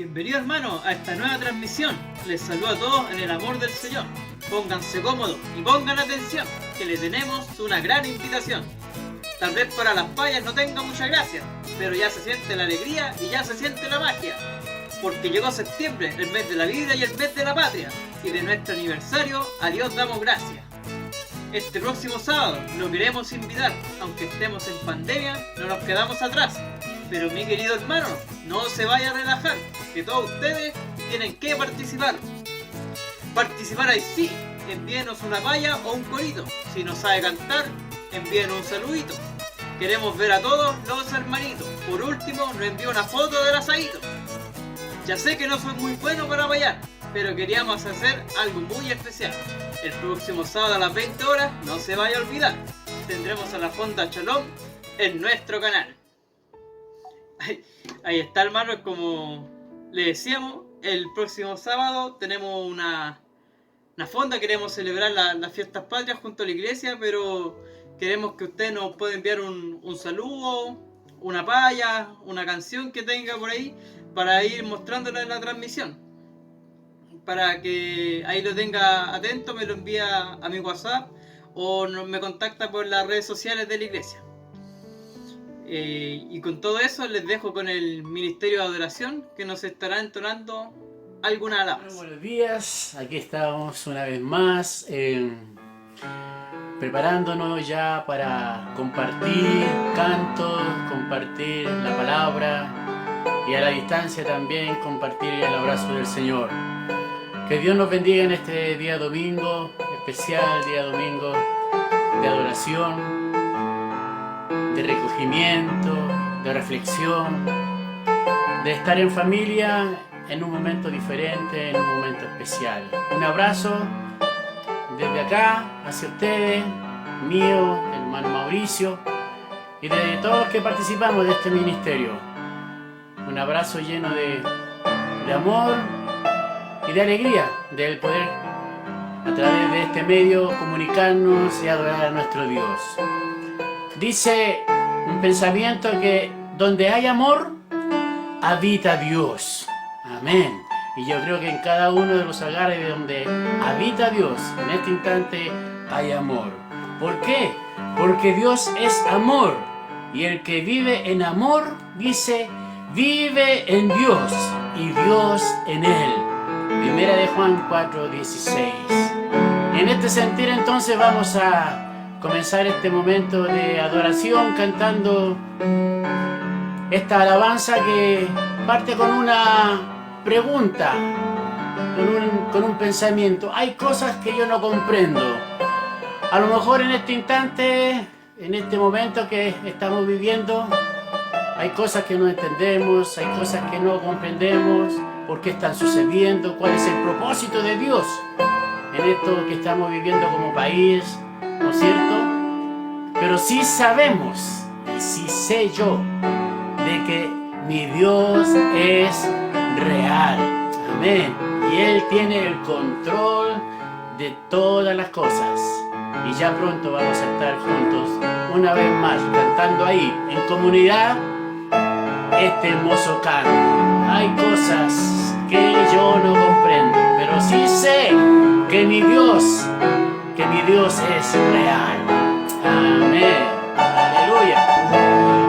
Bienvenido hermano a esta nueva transmisión. Les saludo a todos en el amor del Señor. Pónganse cómodos y pongan atención, que les tenemos una gran invitación. Tal vez para las payas no tenga mucha gracia, pero ya se siente la alegría y ya se siente la magia. Porque llegó septiembre, el mes de la vida y el mes de la patria, y de nuestro aniversario a Dios damos gracias. Este próximo sábado lo queremos invitar, aunque estemos en pandemia, no nos quedamos atrás. Pero mi querido hermano, no se vaya a relajar, que todos ustedes tienen que participar. Participar ahí sí, envíenos una paya o un corito. Si no sabe cantar, envíenos un saludito. Queremos ver a todos los hermanitos. Por último, nos envía una foto del asadito. Ya sé que no soy muy bueno para payar, pero queríamos hacer algo muy especial. El próximo sábado a las 20 horas, no se vaya a olvidar, tendremos a la Fonda Shalom en nuestro canal. Ahí está hermano, como le decíamos, el próximo sábado tenemos una fonda, queremos celebrar las fiestas patrias junto a la iglesia, pero queremos que usted nos pueda enviar un saludo, una paya, una canción que tenga por ahí, para ir mostrándola en la transmisión. Para que ahí lo tenga atento, me lo envía a mi WhatsApp o me contacta por las redes sociales de la iglesia. Y con todo eso les dejo con el Ministerio de Adoración, que nos estará entonando alguna alabanza. Buenos días, aquí estamos una vez más preparándonos ya para compartir cantos, compartir la palabra y a la distancia también compartir el abrazo del Señor. Que Dios nos bendiga en este día domingo, especial día domingo de adoración, de recogimiento, de reflexión, de estar en familia en un momento diferente, en un momento especial. Un abrazo desde acá hacia ustedes, mío, el hermano Mauricio y de todos los que participamos de este ministerio. Un abrazo lleno de amor y de alegría de poder a través de este medio comunicarnos y adorar a nuestro Dios. Dice un pensamiento que donde hay amor, habita Dios. Amén. Y yo creo que en cada uno de los hogares de donde habita Dios, en este instante hay amor. ¿Por qué? Porque Dios es amor. Y el que vive en amor, dice, vive en Dios y Dios en él. Primera de Juan 4:16. Y en este sentir entonces vamos a comenzar este momento de adoración cantando esta alabanza que parte con una pregunta, con un pensamiento. Hay cosas que yo no comprendo. A lo mejor en este instante, en este momento que estamos viviendo, hay cosas que no entendemos, hay cosas que no comprendemos, por qué están sucediendo, cuál es el propósito de Dios en esto que estamos viviendo como país, ¿no es cierto? Pero sí sabemos, y sí sé yo, de que mi Dios es real. Amén. Y Él tiene el control de todas las cosas. Y ya pronto vamos a estar juntos una vez más, cantando ahí, en comunidad, este hermoso canto. Hay cosas que yo no comprendo, pero sí sé que mi Dios es real. Amén. Aleluya.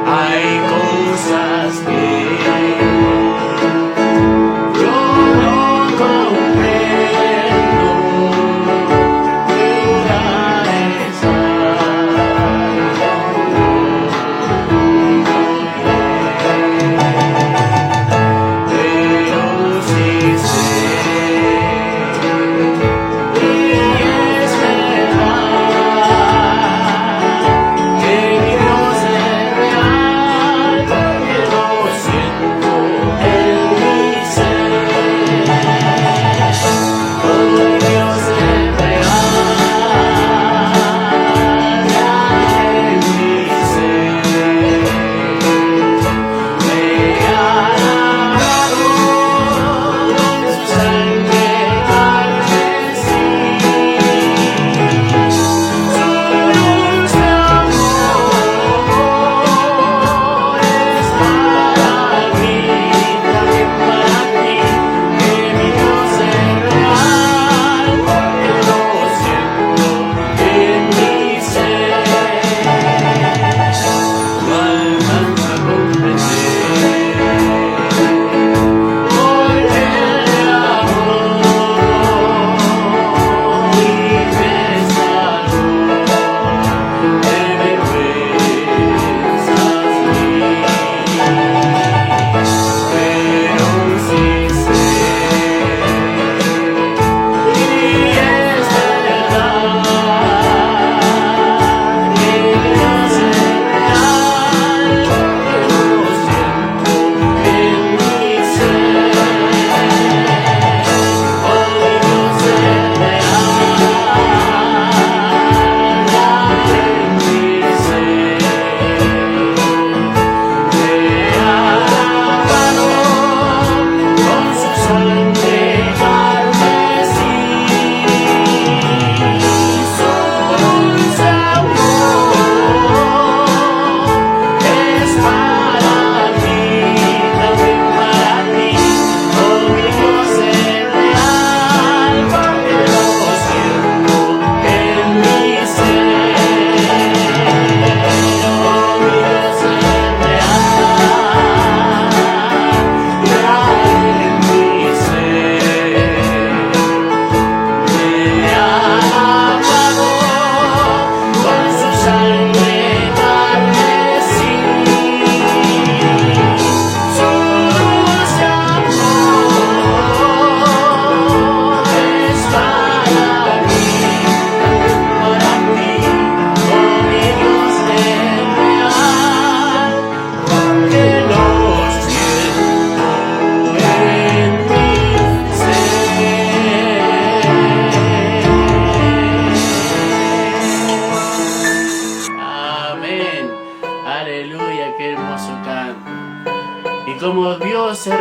Hay cosas que yo no comprendo, lugares pero sí sé, y es verdad.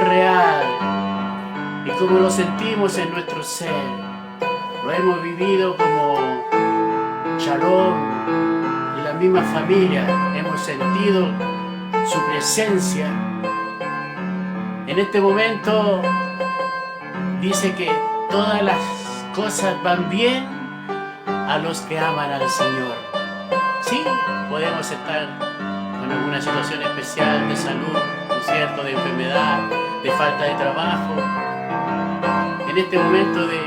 es real y como lo sentimos en nuestro ser. Lo hemos vivido como Shalom y la misma familia. Hemos sentido su presencia. En este momento dice que todas las cosas van bien a los que aman al Señor. Sí, podemos estar en alguna situación especial de salud, ¿no es cierto?, de enfermedad, de falta de trabajo, en este momento de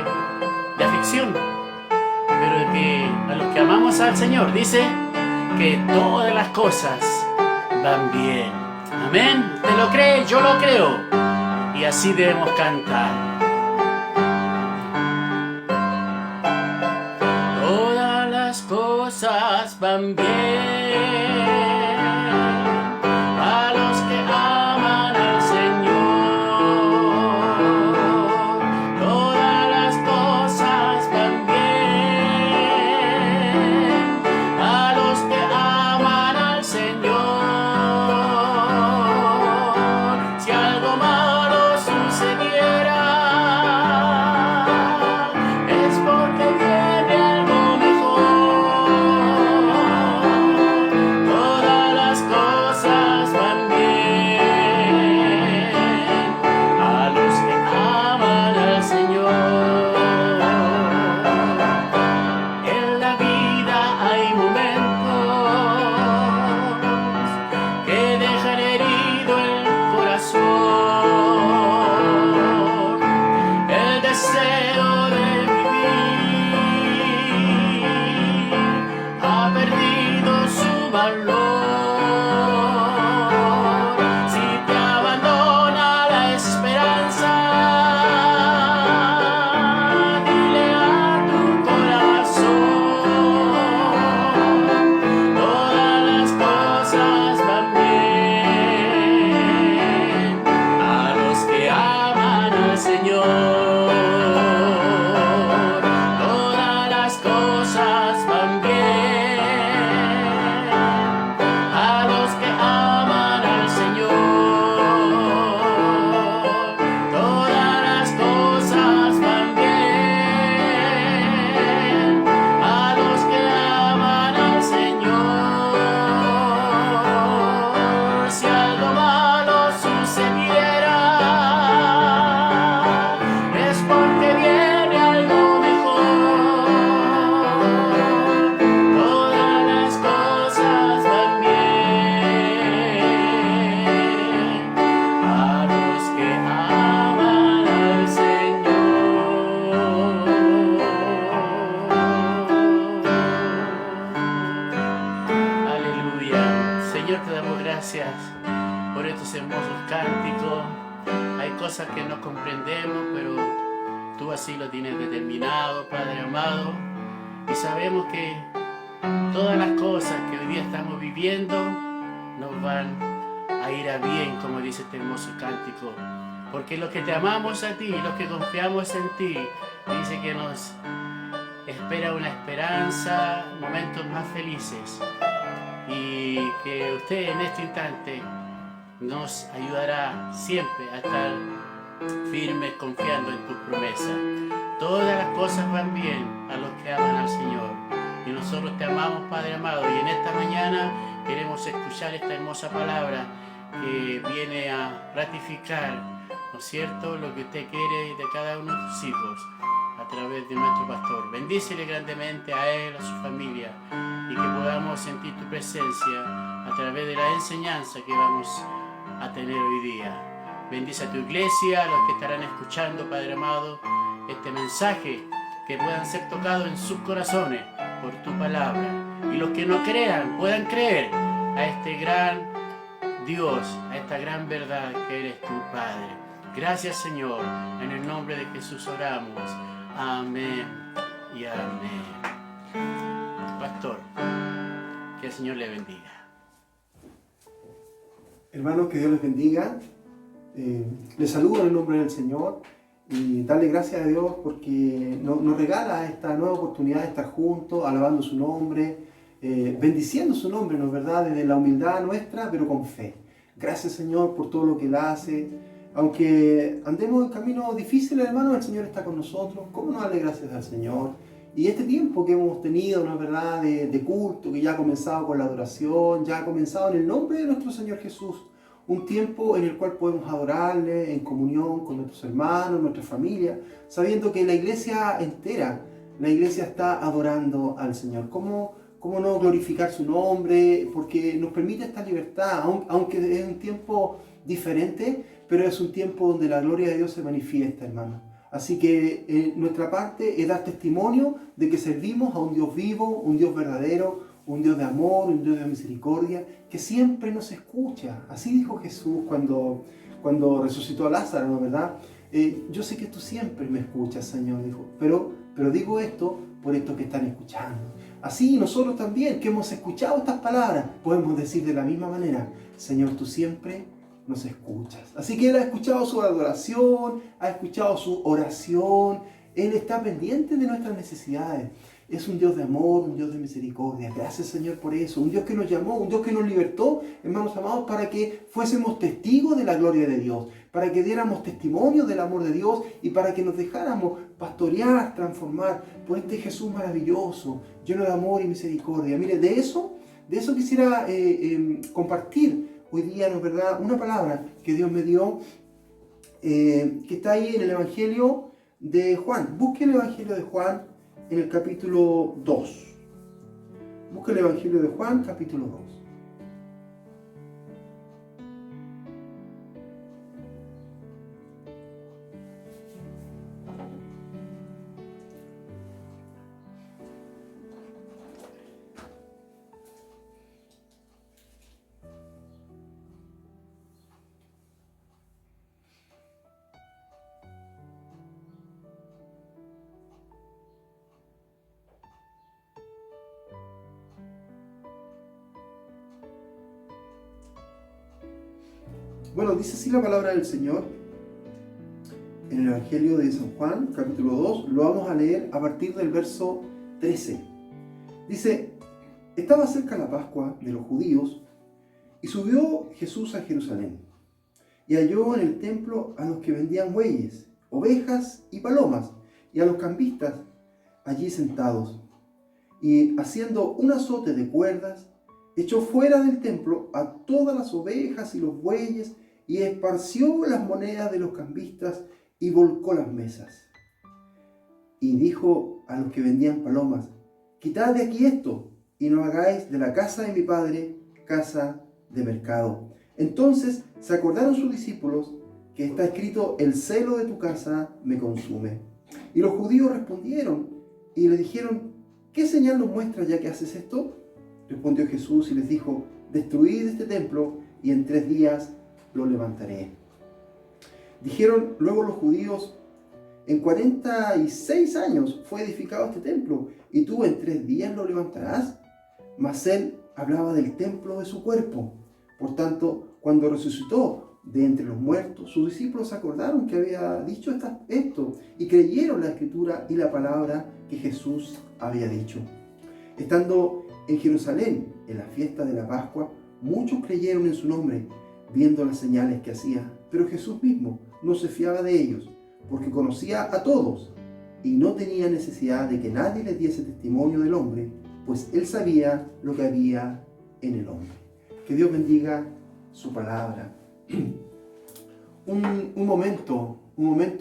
aflicción, pero que a los que amamos al Señor dice que todas las cosas van bien. Amén. ¿Usted lo cree? Yo lo creo. Y así debemos cantar. Todas las cosas van bien a los que aman al Señor. Todas las cosas van bien a los que aman al Señor. Si algo malo sucediera, es porque viene algo mejor. Todas las cosas van bien a los que aman al Señor. En la vida hay momentos que dejan herido el corazón, el deseo de vivir ha perdido su valor. Si te abandona la esperanza, dile a tu corazón, todas las cosas van bien a los que aman al Señor. Todas las cosas van bien a los que aman al Señor. Todas las cosas van bien a los que aman al Señor. Si algo malo sucediera, es porque viene algo mejor. Todas las cosas van bien a los que aman al Señor. Aleluya. Señor, te damos gracias por estos hermosos cánticos. Hay cosas que no comprendemos, pero tú así lo tienes determinado, Padre amado. Y sabemos que todas las cosas que hoy día estamos viviendo nos van a ir a bien, como dice este hermoso cántico. Porque los que te amamos a ti, los que confiamos en ti, dice que nos espera una esperanza, momentos más felices. Y que usted en este instante nos ayudará siempre a estar firmes confiando en tus promesas. Todas las cosas van bien a los que aman al Señor. Y nosotros te amamos, Padre amado. Y en esta mañana queremos escuchar esta hermosa palabra que viene a ratificar, ¿no es cierto?, lo que usted quiere de cada uno de sus hijos a través de nuestro pastor. Bendícele grandemente a él, a su familia, y que podamos sentir tu presencia a través de la enseñanza que vamos a tener hoy día. Bendice a tu iglesia, a los que estarán escuchando, Padre amado, este mensaje, que puedan ser tocados en sus corazones por tu palabra. Y los que no crean, puedan creer a este gran Dios, a esta gran verdad que eres tu Padre. Gracias, Señor. En el nombre de Jesús oramos. Amén y amén. Pastor, que el Señor le bendiga. Hermanos, que Dios les bendiga. Les saludo en el nombre del Señor y darle gracias a Dios porque nos regala esta nueva oportunidad de estar juntos, alabando su nombre, bendiciendo su nombre, ¿no es verdad?, desde la humildad nuestra, pero con fe. Gracias, Señor, por todo lo que Él hace. Aunque andemos en caminos difíciles, hermano, el Señor está con nosotros. ¿Cómo no darle gracias al Señor? Y este tiempo que hemos tenido, ¿no es verdad?, de culto, que ya ha comenzado con la adoración, ya ha comenzado en el nombre de nuestro Señor Jesús. Un tiempo en el cual podemos adorarle en comunión con nuestros hermanos, nuestra familia, sabiendo que la iglesia entera, la iglesia está adorando al Señor. ¿Cómo no glorificar su nombre? Porque nos permite esta libertad, aunque es un tiempo diferente, pero es un tiempo donde la gloria de Dios se manifiesta, hermano. Así que nuestra parte es dar testimonio de que servimos a un Dios vivo, un Dios verdadero, un Dios de amor, un Dios de misericordia, que siempre nos escucha. Así dijo Jesús cuando resucitó a Lázaro, ¿no, verdad? Yo sé que tú siempre me escuchas, Señor, dijo, pero digo esto por esto que están escuchando. Así nosotros también, que hemos escuchado estas palabras, podemos decir de la misma manera, Señor, tú siempre nos escuchas. Así que Él ha escuchado su adoración, ha escuchado su oración, Él está pendiente de nuestras necesidades. Es un Dios de amor, un Dios de misericordia. Gracias, Señor, por eso. Un Dios que nos llamó, un Dios que nos libertó, hermanos amados, para que fuésemos testigos de la gloria de Dios, para que diéramos testimonio del amor de Dios y para que nos dejáramos pastorear, transformar por este Jesús maravilloso, lleno de amor y misericordia. Mire, de eso quisiera compartir hoy día, ¿no es verdad?, una palabra que Dios me dio, que está ahí en el Evangelio de Juan. Busque el Evangelio de Juan en el capítulo 2. Busque el Evangelio de Juan, capítulo 2. Bueno, dice así la palabra del Señor en el Evangelio de San Juan, capítulo 2. Lo vamos a leer a partir del verso 13. Dice: estaba cerca la Pascua de los judíos y subió Jesús a Jerusalén y halló en el templo a los que vendían bueyes, ovejas y palomas y a los cambistas allí sentados. Y haciendo un azote de cuerdas, echó fuera del templo a todas las ovejas y los bueyes y esparció las monedas de los cambistas y volcó las mesas. Y dijo a los que vendían palomas: quitad de aquí esto y no hagáis de la casa de mi padre casa de mercado. Entonces se acordaron sus discípulos que está escrito: el celo de tu casa me consume. Y los judíos respondieron y le dijeron: ¿qué señal nos muestra ya que haces esto? Respondió Jesús y les dijo: destruid este templo y en 3 días lo levantaré. Dijeron luego los judíos: en 46 años fue edificado este templo y tú en 3 días lo levantarás. Mas él hablaba del templo de su cuerpo. Por tanto, cuando resucitó de entre los muertos, sus discípulos se acordaron que había dicho esto y creyeron la escritura y la palabra que Jesús había dicho. Estando en Jerusalén, en la fiesta de la Pascua, muchos creyeron en su nombre, viendo las señales que hacía. Pero Jesús mismo no se fiaba de ellos, porque conocía a todos y no tenía necesidad de que nadie les diese testimonio del hombre, pues él sabía lo que había en el hombre. Que Dios bendiga su palabra. Un momento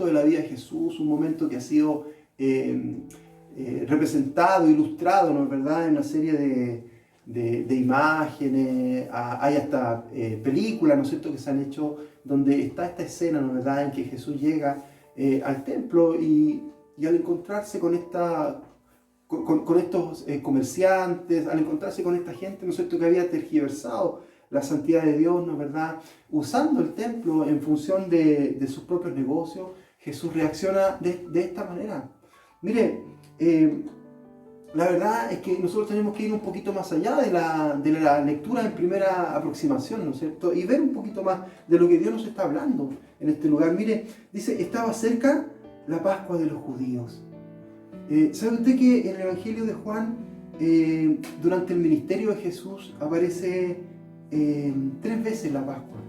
de la vida de Jesús, un momento que ha sido representado, ilustrado, ¿no es verdad?, en una serie de imágenes, hay hasta películas, ¿no es cierto?, que se han hecho donde está esta escena, ¿no es verdad?, en que Jesús llega al templo y al encontrarse con estos comerciantes, al encontrarse con esta gente, ¿no es cierto?, que había tergiversado la santidad de Dios, ¿no es verdad?, usando el templo en función de sus propios negocios, Jesús reacciona de esta manera. Mire, la verdad es que nosotros tenemos que ir un poquito más allá de la lectura en primera aproximación, ¿no es cierto?, y ver un poquito más de lo que Dios nos está hablando en este lugar. Mire, dice: estaba cerca la Pascua de los judíos. ¿Sabe usted que en el Evangelio de Juan, durante el ministerio de Jesús, aparece 3 veces la Pascua?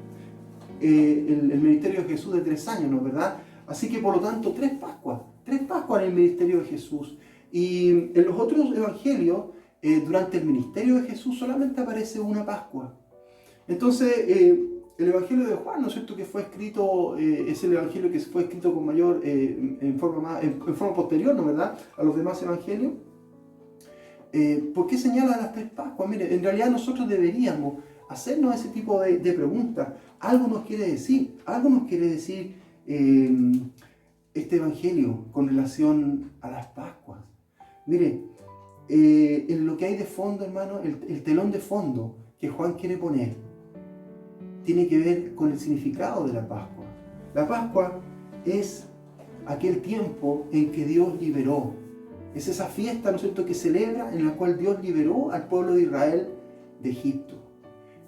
el ministerio de Jesús de 3 años, ¿no es verdad? Así que por lo tanto 3 Pascuas en el ministerio de Jesús. Y en los otros evangelios, durante el ministerio de Jesús solamente aparece una Pascua. Entonces, el Evangelio de Juan, ¿no es cierto?, que fue escrito, es el Evangelio que fue escrito con mayor, en forma posterior, ¿no es verdad?, a los demás evangelios. ¿Por qué señala las 3 Pascuas? Mire, en realidad nosotros deberíamos hacernos ese tipo de preguntas. Algo nos quiere decir este Evangelio con relación a las Pascuas. Mire, en lo que hay de fondo, hermano, el telón de fondo que Juan quiere poner, tiene que ver con el significado de la Pascua. La Pascua es aquel tiempo en que Dios liberó. Es esa fiesta, ¿no es cierto?, que celebra, en la cual Dios liberó al pueblo de Israel de Egipto.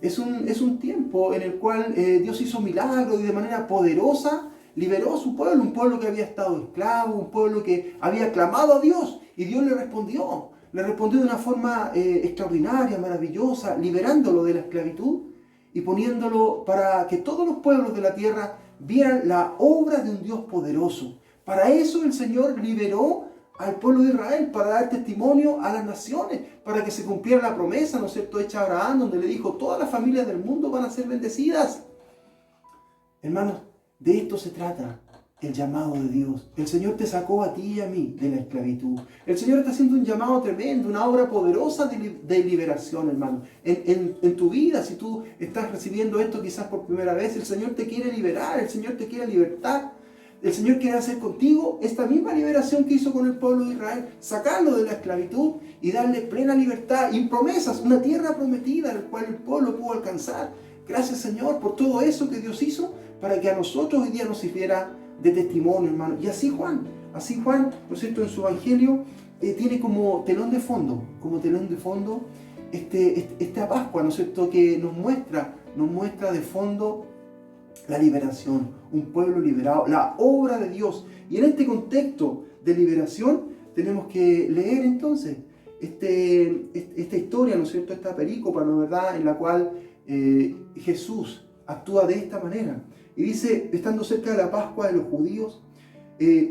Es un tiempo en el cual Dios hizo milagros y de manera poderosa liberó a su pueblo, un pueblo que había estado esclavo, un pueblo que había clamado a Dios y Dios le respondió de una forma extraordinaria, maravillosa, liberándolo de la esclavitud y poniéndolo para que todos los pueblos de la tierra vieran la obra de un Dios poderoso. Para eso el Señor liberó al pueblo de Israel, para dar testimonio a las naciones, para que se cumpliera la promesa, ¿no es cierto?, hecha a Abraham, donde le dijo, todas las familias del mundo van a ser bendecidas. Hermanos, de esto se trata el llamado de Dios. El Señor te sacó a ti y a mí de la esclavitud. El Señor está haciendo un llamado tremendo, una obra poderosa de liberación, hermano. En tu vida, si tú estás recibiendo esto quizás por primera vez, el Señor te quiere liberar, el Señor te quiere libertar. El Señor quiere hacer contigo esta misma liberación que hizo con el pueblo de Israel, sacarlo de la esclavitud y darle plena libertad y promesas, una tierra prometida, la cual el pueblo pudo alcanzar. Gracias, Señor, por todo eso que Dios hizo para que a nosotros hoy día nos sirviera de testimonio, hermano. Y así Juan, ¿no es cierto?, en su evangelio tiene como telón de fondo esta Pascua, ¿no es cierto?, que nos muestra de fondo la liberación, un pueblo liberado, la obra de Dios. Y en este contexto de liberación tenemos que leer entonces esta historia, ¿no es cierto?, esta perícopa, ¿no es verdad?, en la cual Jesús actúa de esta manera. Y dice, estando cerca de la Pascua de los judíos,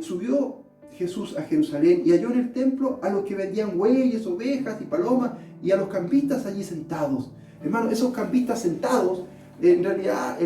subió Jesús a Jerusalén y halló en el templo a los que vendían bueyes, ovejas y palomas y a los campistas allí sentados. Hermano, esos campistas sentados, en realidad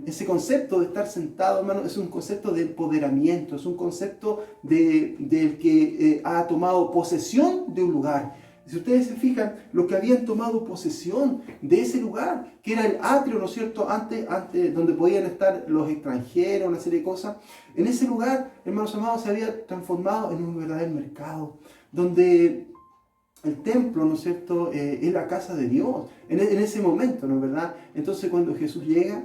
ese concepto de estar sentado, hermano, es un concepto de empoderamiento, es un concepto del que ha tomado posesión de un lugar. Si ustedes se fijan, los que habían tomado posesión de ese lugar, que era el atrio, ¿no es cierto?, antes donde podían estar los extranjeros, una serie de cosas, en ese lugar, hermanos amados, se había transformado en un verdadero mercado, donde el templo, ¿no es cierto?, es la casa de Dios, en ese momento, ¿no es verdad? Entonces cuando Jesús llega,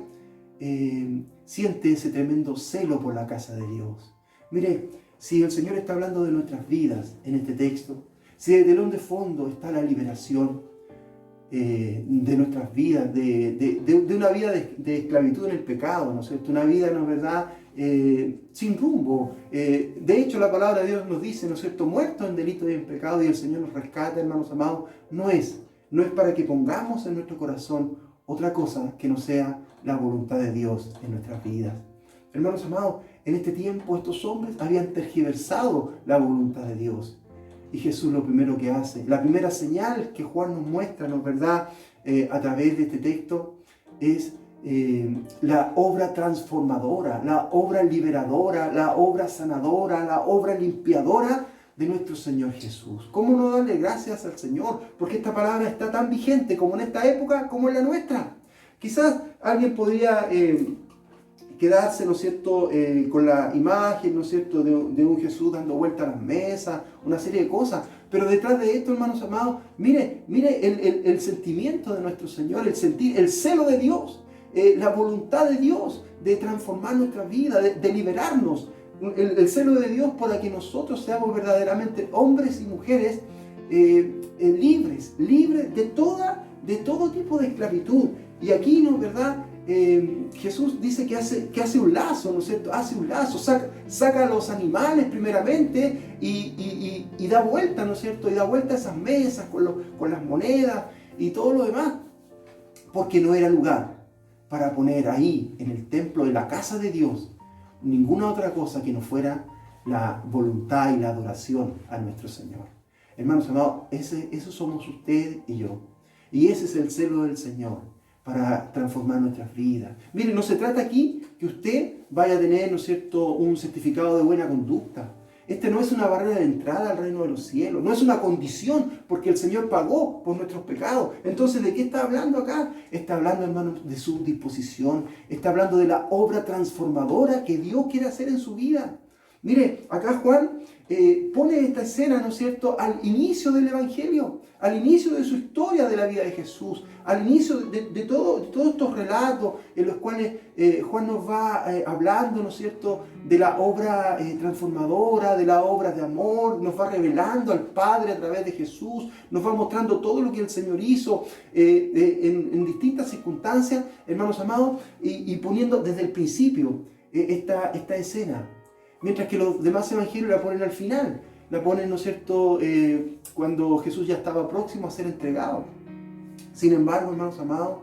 siente ese tremendo celo por la casa de Dios. Mire, si el Señor está hablando de nuestras vidas en este texto, si de telón de fondo está la liberación de nuestras vidas, de una vida de esclavitud en el pecado, ¿no es cierto?, una vida, ¿no es verdad?, sin rumbo. De hecho, la palabra de Dios nos dice, ¿no es cierto?, muertos en delito y en pecado, y el Señor nos rescata, hermanos amados. No es para que pongamos en nuestro corazón otra cosa que no sea la voluntad de Dios en nuestras vidas. Hermanos amados, en este tiempo estos hombres habían tergiversado la voluntad de Dios. Y Jesús lo primero que hace, la primera señal que Juan nos muestra, ¿no es verdad?, a través de este texto, es la obra transformadora, la obra liberadora, la obra sanadora, la obra limpiadora de nuestro Señor Jesús. ¿Cómo no darle gracias al Señor? Porque esta palabra está tan vigente como en esta época, como en la nuestra. Quizás alguien podría quedarse, ¿no es cierto?, con la imagen, ¿no es cierto?, de un Jesús dando vuelta a las mesas, una serie de cosas. Pero detrás de esto, hermanos amados, mire el sentimiento de nuestro Señor, el celo de Dios, la voluntad de Dios de transformar nuestra vida, de liberarnos. El celo de Dios para que nosotros seamos verdaderamente hombres y mujeres libres de todo tipo de esclavitud. Y aquí, ¿no es verdad?, Jesús dice que hace un lazo, ¿no es cierto? Hace un lazo, saca a los animales primeramente y da vuelta, ¿no es cierto? Y da vuelta a esas mesas con las monedas y todo lo demás, porque no era lugar para poner ahí, en el templo de la casa de Dios, ninguna otra cosa que no fuera la voluntad y la adoración a nuestro Señor. Hermanos amados, eso somos usted y yo. Y ese es el celo del Señor para transformar nuestras vidas. Miren, no se trata aquí que usted vaya a tener, ¿no es cierto?, un certificado de buena conducta. Este no es una barrera de entrada al reino de los cielos, no es una condición, porque el Señor pagó por nuestros pecados. Entonces, ¿de qué está hablando acá? Está hablando, hermanos, de su disposición, está hablando de la obra transformadora que Dios quiere hacer en su vida. Mire, acá Juan pone esta escena, ¿no es cierto?, al inicio del Evangelio, al inicio de su historia de la vida de Jesús, al inicio de todos estos relatos en los cuales Juan nos va hablando, ¿no es cierto?, de la obra transformadora, de la obra de amor, nos va revelando al Padre a través de Jesús, nos va mostrando todo lo que el Señor hizo en distintas circunstancias, hermanos amados, y poniendo desde el principio esta escena. Mientras que los demás evangelios la ponen al final, la ponen, ¿no es cierto?, cuando Jesús ya estaba próximo a ser entregado. Sin embargo, hermanos amados,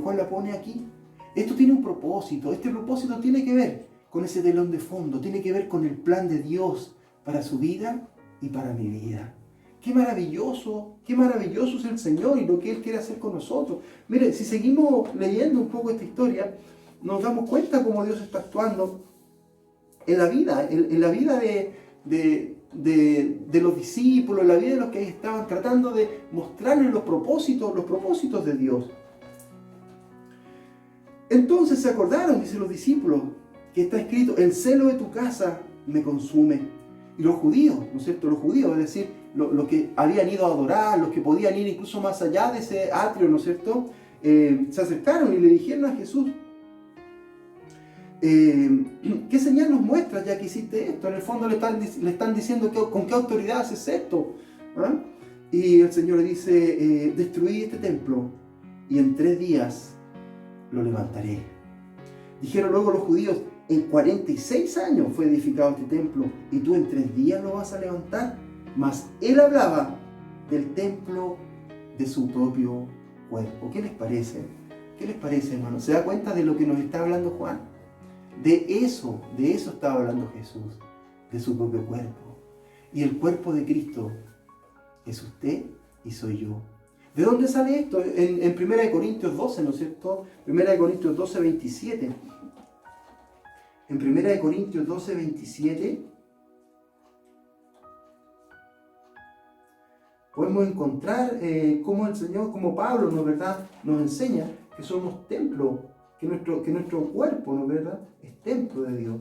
Juan la pone aquí. Esto tiene un propósito. Este propósito tiene que ver con ese telón de fondo, tiene que ver con el plan de Dios para su vida y para mi vida. Qué maravilloso es el Señor y lo que Él quiere hacer con nosotros. Mire, si seguimos leyendo un poco esta historia, nos damos cuenta cómo Dios está actuando en la vida de los discípulos, en la vida de los que estaban tratando de mostrarles los propósitos de Dios. Entonces se acordaron, dicen los discípulos, que está escrito: el celo de tu casa me consume. Y los judíos, ¿no es cierto? Los judíos, es decir, los que habían ido a adorar, los que podían ir incluso más allá de ese atrio, ¿no es cierto?, se acercaron y le dijeron a Jesús: ¿qué señal nos muestras ya que hiciste esto? En el fondo le están diciendo con qué autoridad haces esto. ¿Ah? Y el Señor le dice: destruí este templo y en 3 días lo levantaré. Dijeron luego los judíos: en 46 años fue edificado este templo y tú en 3 días lo vas a levantar. Mas él hablaba del templo de su propio cuerpo. ¿Qué les parece? ¿Qué les parece, hermano? ¿Se da cuenta de lo que nos está hablando Juan? De eso estaba hablando Jesús, de su propio cuerpo. Y el cuerpo de Cristo es usted y soy yo. ¿De dónde sale esto? En 1 Corintios 12, ¿no es cierto? 1 Corintios 12, 27. En 1 Corintios 12, 27 podemos encontrar cómo el Señor, como Pablo, ¿no es verdad?, nos enseña que somos templo, que nuestro cuerpo, ¿no es verdad?, es templo de Dios.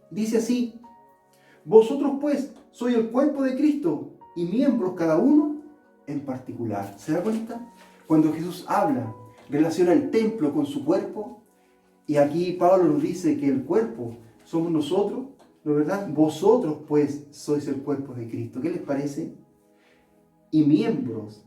Dice así: vosotros pues sois el cuerpo de Cristo y miembros cada uno en particular. ¿Se da cuenta? Cuando Jesús habla, relaciona el templo con su cuerpo, y aquí Pablo nos dice que el cuerpo somos nosotros, ¿no es verdad? Vosotros pues sois el cuerpo de Cristo. ¿Qué les parece? Y miembros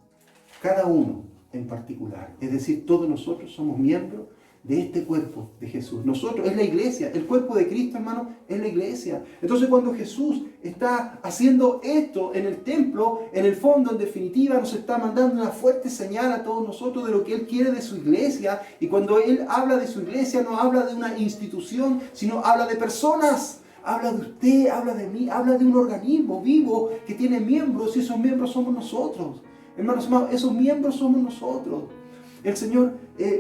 cada uno en particular. Es decir, todos nosotros somos miembros de este cuerpo de Jesús. Nosotros es la iglesia, el cuerpo de Cristo, hermano, es la iglesia. Entonces, cuando Jesús está haciendo esto en el templo, en el fondo, en definitiva, nos está mandando una fuerte señal a todos nosotros de lo que Él quiere de su iglesia. Y cuando Él habla de su iglesia, no habla de una institución, sino habla de personas. Habla de usted, habla de mí, habla de un organismo vivo que tiene miembros, y esos miembros somos nosotros. Hermanos amados, esos miembros somos nosotros. El Señor,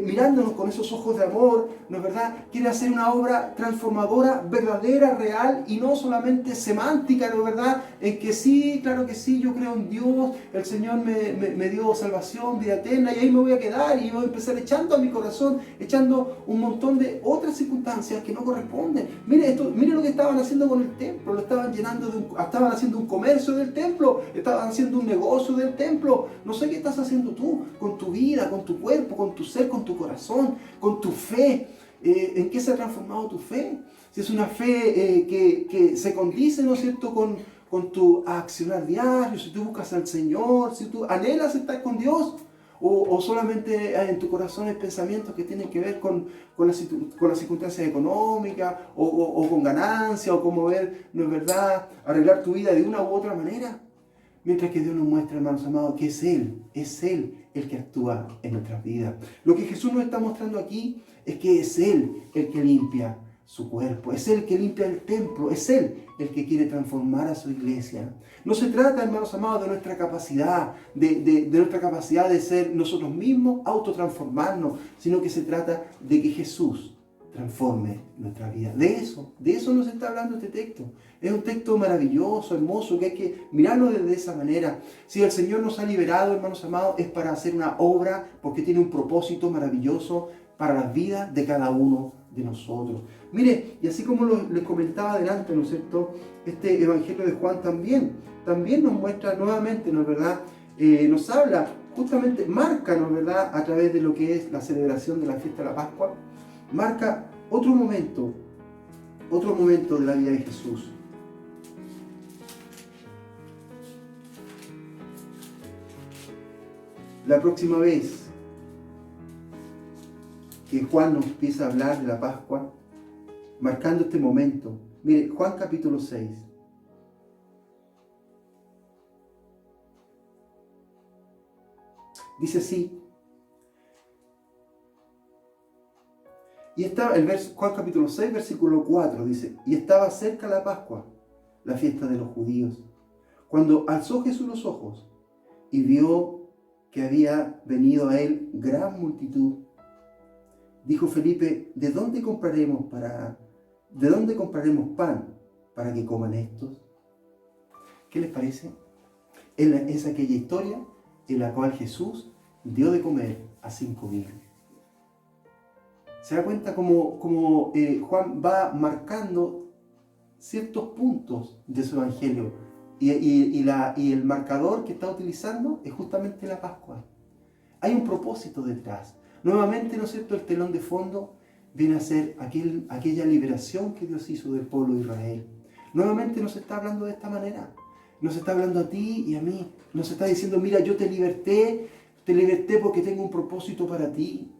mirándonos con esos ojos de amor, ¿no es verdad?, quiere hacer una obra transformadora, verdadera, real, y no solamente semántica, ¿no es verdad?, en que sí, claro que sí, yo creo en Dios, el Señor me dio salvación, vida eterna, y ahí me voy a quedar, y voy a empezar echando a mi corazón, echando un montón de otras circunstancias que no corresponden. Mire lo que estaban haciendo con el templo, lo estaban llenando estaban haciendo un comercio del templo, estaban haciendo un negocio del templo. No sé qué estás haciendo tú con tu vida, con tu cuerpo, con tu ser, con tu corazón, con tu fe. ¿En qué se ha transformado tu fe? Si es una fe que se condice, ¿no es cierto?, con tu accionar diario, si tú buscas al Señor, si tú anhelas estar con Dios, o solamente en tu corazón hay pensamientos que tienen que ver con las circunstancias económicas, o con ganancia, o cómo ver, ¿no es verdad?, arreglar tu vida de una u otra manera. Mientras que Dios nos muestra, hermanos amados, que es Él el que actúa en nuestras vidas. Lo que Jesús nos está mostrando aquí es que es Él el que limpia su cuerpo, es Él el que limpia el templo, es Él el que quiere transformar a su iglesia. No se trata, hermanos amados, de nuestra capacidad, de nuestra capacidad de ser nosotros mismos, autotransformarnos, sino que se trata de que Jesús transforme nuestra vida. De eso nos está hablando este texto. Es un texto maravilloso, hermoso, que hay que mirarlo desde esa manera. Si el Señor nos ha liberado, hermanos amados, es para hacer una obra, porque tiene un propósito maravilloso para las vidas de cada uno de nosotros. Mire, y así como les comentaba adelante, ¿no es cierto? Este Evangelio de Juan también nos muestra nuevamente, ¿no es verdad? Nos habla, justamente marca, ¿no es verdad? A través de lo que es la celebración de la fiesta de la Pascua, marca otro momento de la vida de Jesús. La próxima vez que Juan nos empieza a hablar de la Pascua, marcando este momento, mire, Juan capítulo 6. Dice así. Y estaba, Juan capítulo 6, versículo 4, dice, y estaba cerca la Pascua, la fiesta de los judíos, cuando alzó Jesús los ojos y vio que había venido a él gran multitud. Dijo Felipe, ¿de dónde compraremos pan para que coman estos? ¿Qué les parece? Es aquella historia en la cual Jesús dio de comer a 5.000. Se da cuenta como Juan va marcando ciertos puntos de su evangelio y el marcador que está utilizando es justamente la Pascua. Hay un propósito detrás. Nuevamente, ¿no es cierto?, el telón de fondo viene a ser aquella liberación que Dios hizo del pueblo de Israel. Nuevamente nos está hablando de esta manera. Nos está hablando a ti y a mí. Nos está diciendo, mira, yo te liberté porque tengo un propósito para ti.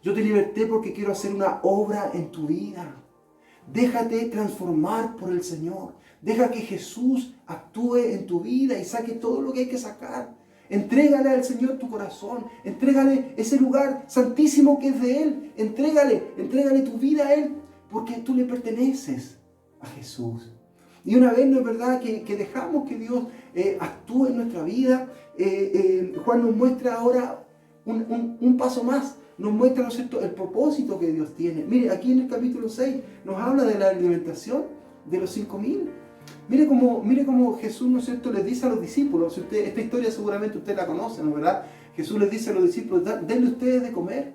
Yo te liberté porque quiero hacer una obra en tu vida. Déjate transformar por el Señor. Deja que Jesús actúe en tu vida y saque todo lo que hay que sacar. Entrégale al Señor tu corazón. Entrégale ese lugar santísimo que es de Él. Entrégale tu vida a Él, porque tú le perteneces a Jesús. Y una vez, ¿no es verdad?, que dejamos que Dios actúe en nuestra vida, Juan nos muestra ahora un paso más. Nos muestra, ¿no es cierto?, el propósito que Dios tiene. Mire, aquí en el capítulo 6 nos habla de la alimentación de los 5.000. Mire cómo Jesús, ¿no es cierto?, les dice a los discípulos, esta historia seguramente usted la conoce, ¿no es verdad? Jesús les dice a los discípulos, denle ustedes de comer.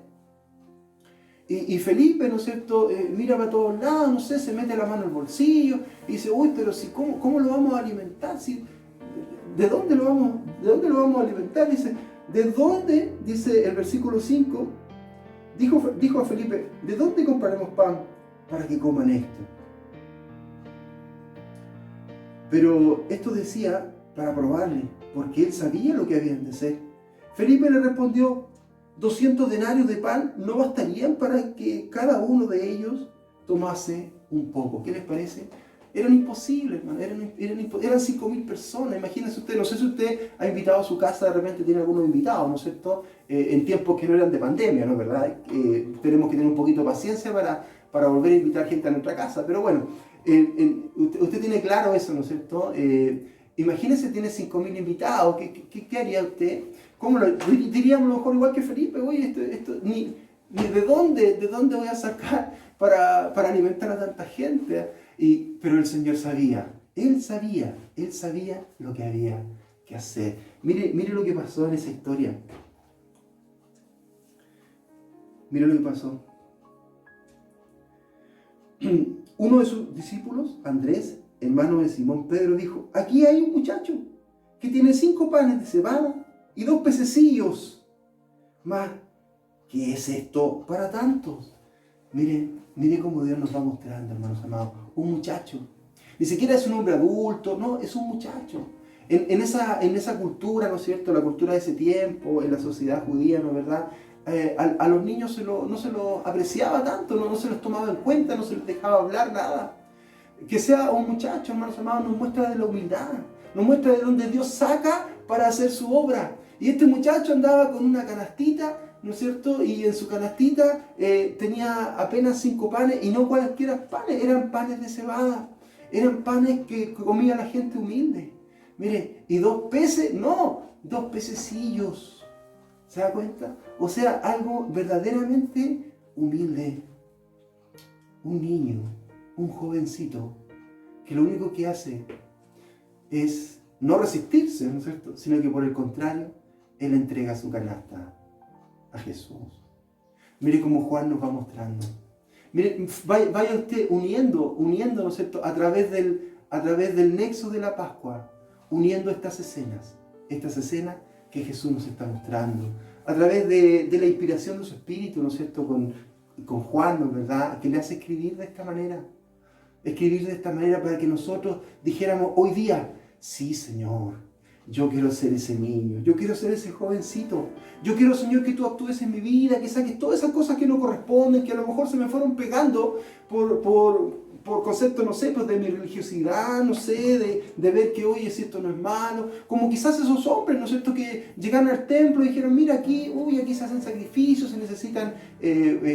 Y Felipe, ¿no es cierto?, mira para todos lados, no sé, se mete la mano en el bolsillo y dice, uy, pero si, ¿cómo lo vamos a alimentar? ¿De dónde lo vamos a alimentar? Dice, ¿de dónde? Dice el versículo 5, dijo a Felipe, ¿de dónde compraremos pan para que coman esto? Pero esto decía para probarle, porque él sabía lo que habían de hacer. Felipe le respondió, 200 denarios de pan no bastarían para que cada uno de ellos tomase un poco. ¿Qué les parece? Eran imposibles, hermano. Eran 5.000 personas. Imagínense usted, no sé si usted ha invitado a su casa, de repente tiene algunos invitados, ¿no es cierto? En tiempos que no eran de pandemia, ¿no es verdad? Tenemos que tener un poquito de paciencia para volver a invitar gente a nuestra casa. Pero bueno, usted tiene claro eso, ¿no es cierto? Imagínese, tiene 5.000 invitados. ¿Qué haría usted? ¿Cómo diríamos a lo mejor igual que Felipe? Oye, esto ni de dónde voy a sacar para alimentar a tanta gente. Pero el Señor sabía. Él sabía lo que había que hacer. Mire lo que pasó en esa historia. Mire lo que pasó. Uno de sus discípulos, Andrés, hermano de Simón Pedro, dijo, aquí hay un muchacho que tiene 5 panes de cebada y 2 pececillos. Mas, ¿qué es esto para tantos? Mire cómo Dios nos va mostrando, hermanos amados. Un muchacho. Ni siquiera es un hombre adulto, no, es un muchacho. En esa cultura, ¿no es cierto? La cultura de ese tiempo, en la sociedad judía, ¿no es verdad? A los niños no se los apreciaba tanto, no se los tomaba en cuenta, no se les dejaba hablar nada. Que sea un muchacho, hermanos amados, nos muestra de la humildad, nos muestra de dónde Dios saca para hacer su obra. Y este muchacho andaba con una canastita, ¿no es cierto? Y en su canastita tenía apenas 5 panes, y no cualquiera panes, eran panes de cebada. Eran panes que comía la gente humilde. Mire, y 2 peces, no, 2 pececillos. ¿Se da cuenta? O sea, algo verdaderamente humilde. Un niño, un jovencito, que lo único que hace es no resistirse, ¿no es cierto? Sino que por el contrario, él entrega su canasta a Jesús. Mire cómo Juan nos va mostrando. Mire, vaya usted uniendo, ¿no es cierto? A través del nexo de la Pascua, uniendo estas escenas que Jesús nos está mostrando, a través de la inspiración de su Espíritu, ¿no es cierto? Con Juan, ¿no es verdad? Que le hace escribir de esta manera. Escribir de esta manera para que nosotros dijéramos hoy día, sí, Señor, yo quiero ser ese niño, yo quiero ser ese jovencito, yo quiero, Señor, que tú actúes en mi vida, que saques todas esas cosas que no corresponden, que a lo mejor se me fueron pegando por concepto, no sé, pues de mi religiosidad, no sé, de ver que, oye, si esto no es malo, como quizás esos hombres, ¿no es cierto?, que llegaron al templo y dijeron, mira aquí, aquí se hacen sacrificios, se necesitan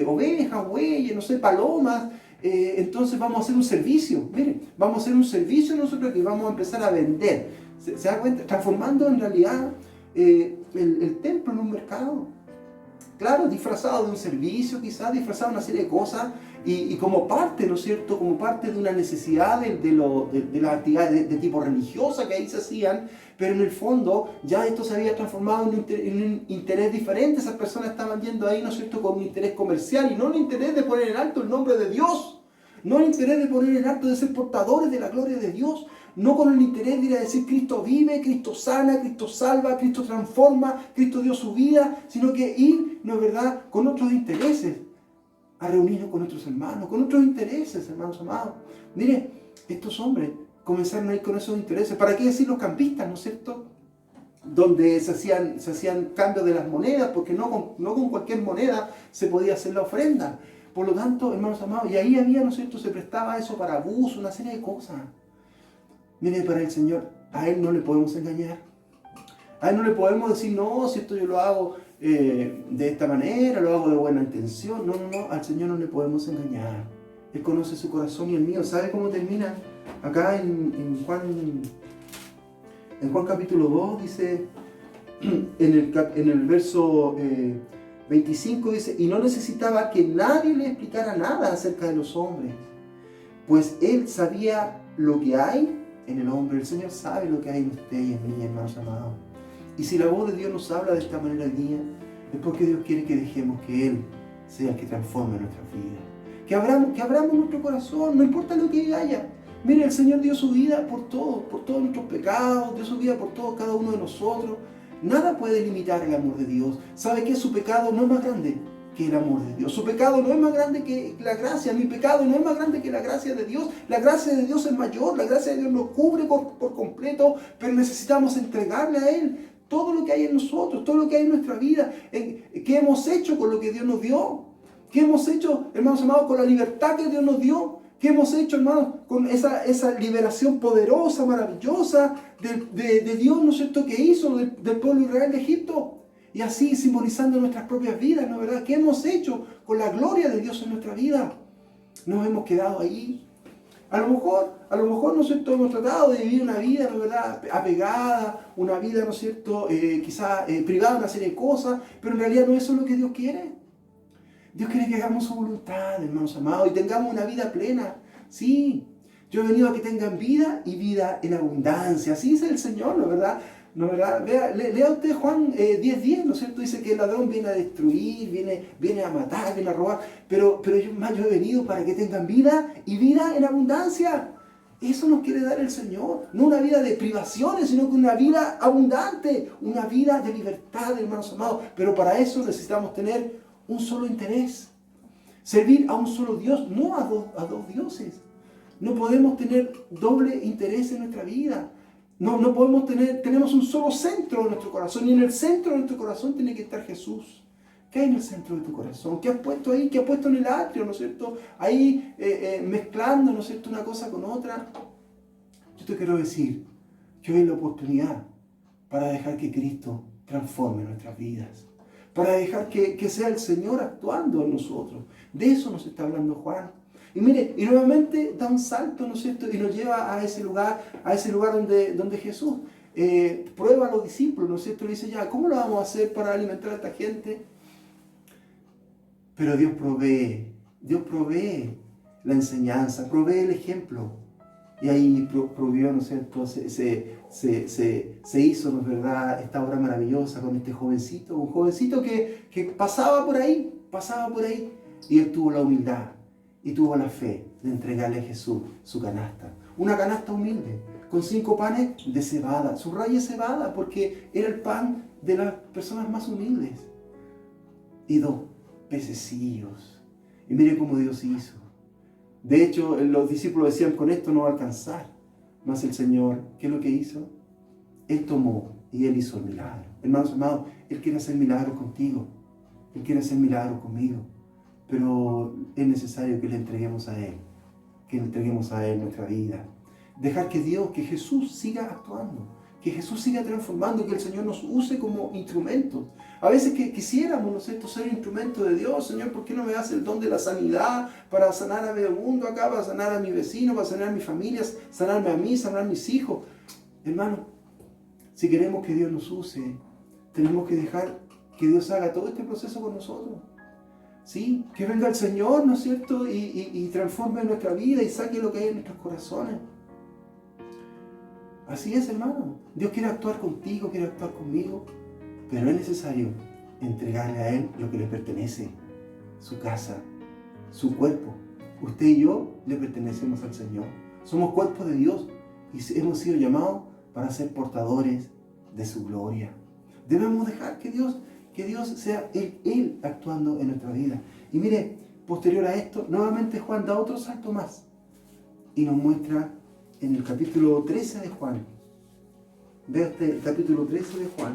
ovejas, bueyes, no sé, palomas, entonces vamos a hacer un servicio, miren, vamos a hacer un servicio nosotros que vamos a empezar a vender, ¿se da cuenta? Transformando en realidad el templo en un mercado. Claro, disfrazado de un servicio, quizás disfrazado de una serie de cosas, y como parte, ¿no es cierto?, como parte de una necesidad de las actividades de tipo religiosa que ahí se hacían, pero en el fondo ya esto se había transformado en un interés diferente. Esas personas estaban yendo ahí, ¿no es cierto?, con un interés comercial, y no un interés de poner en alto el nombre de Dios, no el interés de poner en alto de ser portadores de la gloria de Dios, no con el interés de ir a decir Cristo vive, Cristo sana, Cristo salva, Cristo transforma, Cristo dio su vida, sino que ir, ¿no es verdad?, con otros intereses, a reunirnos con nuestros hermanos, con otros intereses, hermanos amados. Mire, estos hombres comenzaron a ir con esos intereses. ¿Para qué decir los campistas, no es cierto?, donde se hacían cambios de las monedas, porque no con cualquier moneda se podía hacer la ofrenda. Por lo tanto, hermanos amados, y ahí había, ¿no es cierto?, se prestaba eso para abuso, una serie de cosas. Mire, para el Señor, a Él no le podemos engañar. A Él no le podemos decir, no, si esto yo lo hago de esta manera, lo hago de buena intención. No, al Señor no le podemos engañar. Él conoce su corazón y el mío. ¿Sabe cómo termina? Acá en Juan capítulo 2 dice, en el verso 25 dice, y no necesitaba que nadie le explicara nada acerca de los hombres, pues Él sabía lo que hay en el hombre. El Señor sabe lo que hay en usted y en mí, hermanos amados. Y si la voz de Dios nos habla de esta manera hoy día, es porque Dios quiere que dejemos que Él sea el que transforme nuestra vida. Que abramos nuestro corazón, no importa lo que haya. Mire, el Señor dio su vida por todos nuestros pecados, dio su vida por todos, cada uno de nosotros. Nada puede limitar el amor de Dios. ¿Sabe qué? Su pecado no es más grande que el amor de Dios. Su pecado no es más grande que la gracia. Mi pecado no es más grande que la gracia de Dios. La gracia de Dios es mayor. La gracia de Dios nos cubre por completo, pero necesitamos entregarle a Él todo lo que hay en nosotros, todo lo que hay en nuestra vida. ¿Qué hemos hecho con lo que Dios nos dio? ¿Qué hemos hecho, hermanos amados, con la libertad que Dios nos dio? ¿Qué hemos hecho, hermanos, con esa liberación poderosa, maravillosa de Dios, ¿no es cierto?, que hizo del pueblo de Israel de Egipto? Y así simbolizando nuestras propias vidas, ¿no es verdad? ¿Qué hemos hecho con la gloria de Dios en nuestra vida? Nos hemos quedado ahí. A lo mejor, ¿no es cierto?, hemos tratado de vivir una vida, ¿no es verdad?, apegada, una vida, ¿no es cierto?, quizá privada de una serie de cosas, pero en realidad no es eso lo que Dios quiere. Dios quiere que hagamos su voluntad, hermanos amados, y tengamos una vida plena. Sí, yo he venido a que tengan vida y vida en abundancia. Así dice el Señor, ¿no es verdad? ¿No es verdad? Lea usted Juan 10:10, ¿no es cierto? Dice que el ladrón viene a destruir, viene a matar, viene a robar, pero yo he venido para que tengan vida y vida en abundancia. Eso nos quiere dar el Señor, no una vida de privaciones, sino que una vida abundante, una vida de libertad, hermanos amados. Pero para eso necesitamos tener un solo interés, servir a un solo Dios, no a dos dioses. No podemos tener doble interés en nuestra vida. No podemos tenemos un solo centro en nuestro corazón, y en el centro de nuestro corazón tiene que estar Jesús. ¿Qué hay en el centro de tu corazón? ¿Qué has puesto ahí? ¿Qué has puesto en el atrio, ¿no es cierto? Ahí mezclando, ¿no es cierto?, una cosa con otra. Yo te quiero decir que hoy es la oportunidad para dejar que Cristo transforme nuestras vidas, para dejar que sea el Señor actuando en nosotros. De eso nos está hablando Juan. Y mire, y nuevamente da un salto, ¿no es cierto? Y nos lleva a ese lugar donde Jesús prueba a los discípulos, ¿no es cierto? Le dice, ya, ¿cómo lo vamos a hacer para alimentar a esta gente? Pero Dios provee la enseñanza, provee el ejemplo. Y ahí provió, ¿no es cierto? Se hizo, ¿no es verdad?, esta obra maravillosa con este jovencito, un jovencito que pasaba por ahí, y él tuvo la humildad y tuvo la fe de entregarle a Jesús su canasta. Una canasta humilde, con 5 panes de cebada, subraya cebada, porque era el pan de las personas más humildes. Y 2 pececillos. Y mire cómo Dios hizo. De hecho, los discípulos decían, con esto no va a alcanzar. Mas el Señor, ¿qué es lo que hizo? Él tomó y Él hizo el milagro. Hermanos amados, Él quiere hacer milagros contigo. Él quiere hacer milagros conmigo. Pero es necesario que le entreguemos a Él. Que le entreguemos a Él nuestra vida. Dejar que Jesús siga actuando. Que Jesús siga transformando, que el Señor nos use como instrumentos. A veces que quisiéramos, ¿no es cierto?, ser instrumento de Dios. Señor, ¿por qué no me das el don de la sanidad para sanar a medio mundo acá, para sanar a mi vecino, para sanar a mi familia, sanarme a mí, sanar a mis hijos? Hermano, si queremos que Dios nos use, tenemos que dejar que Dios haga todo este proceso con nosotros. ¿Sí? Que venga el Señor, ¿no es cierto?, y transforme nuestra vida y saque lo que hay en nuestros corazones. Así es, hermano. Dios quiere actuar contigo, quiere actuar conmigo, pero es necesario entregarle a Él lo que le pertenece, su casa, su cuerpo. Usted y yo le pertenecemos al Señor. Somos cuerpo de Dios y hemos sido llamados para ser portadores de su gloria. Debemos dejar que Dios sea Él actuando en nuestra vida. Y mire, posterior a esto, nuevamente Juan da otro salto más y nos muestra en el capítulo 13 de Juan. Vea este capítulo 13 de Juan.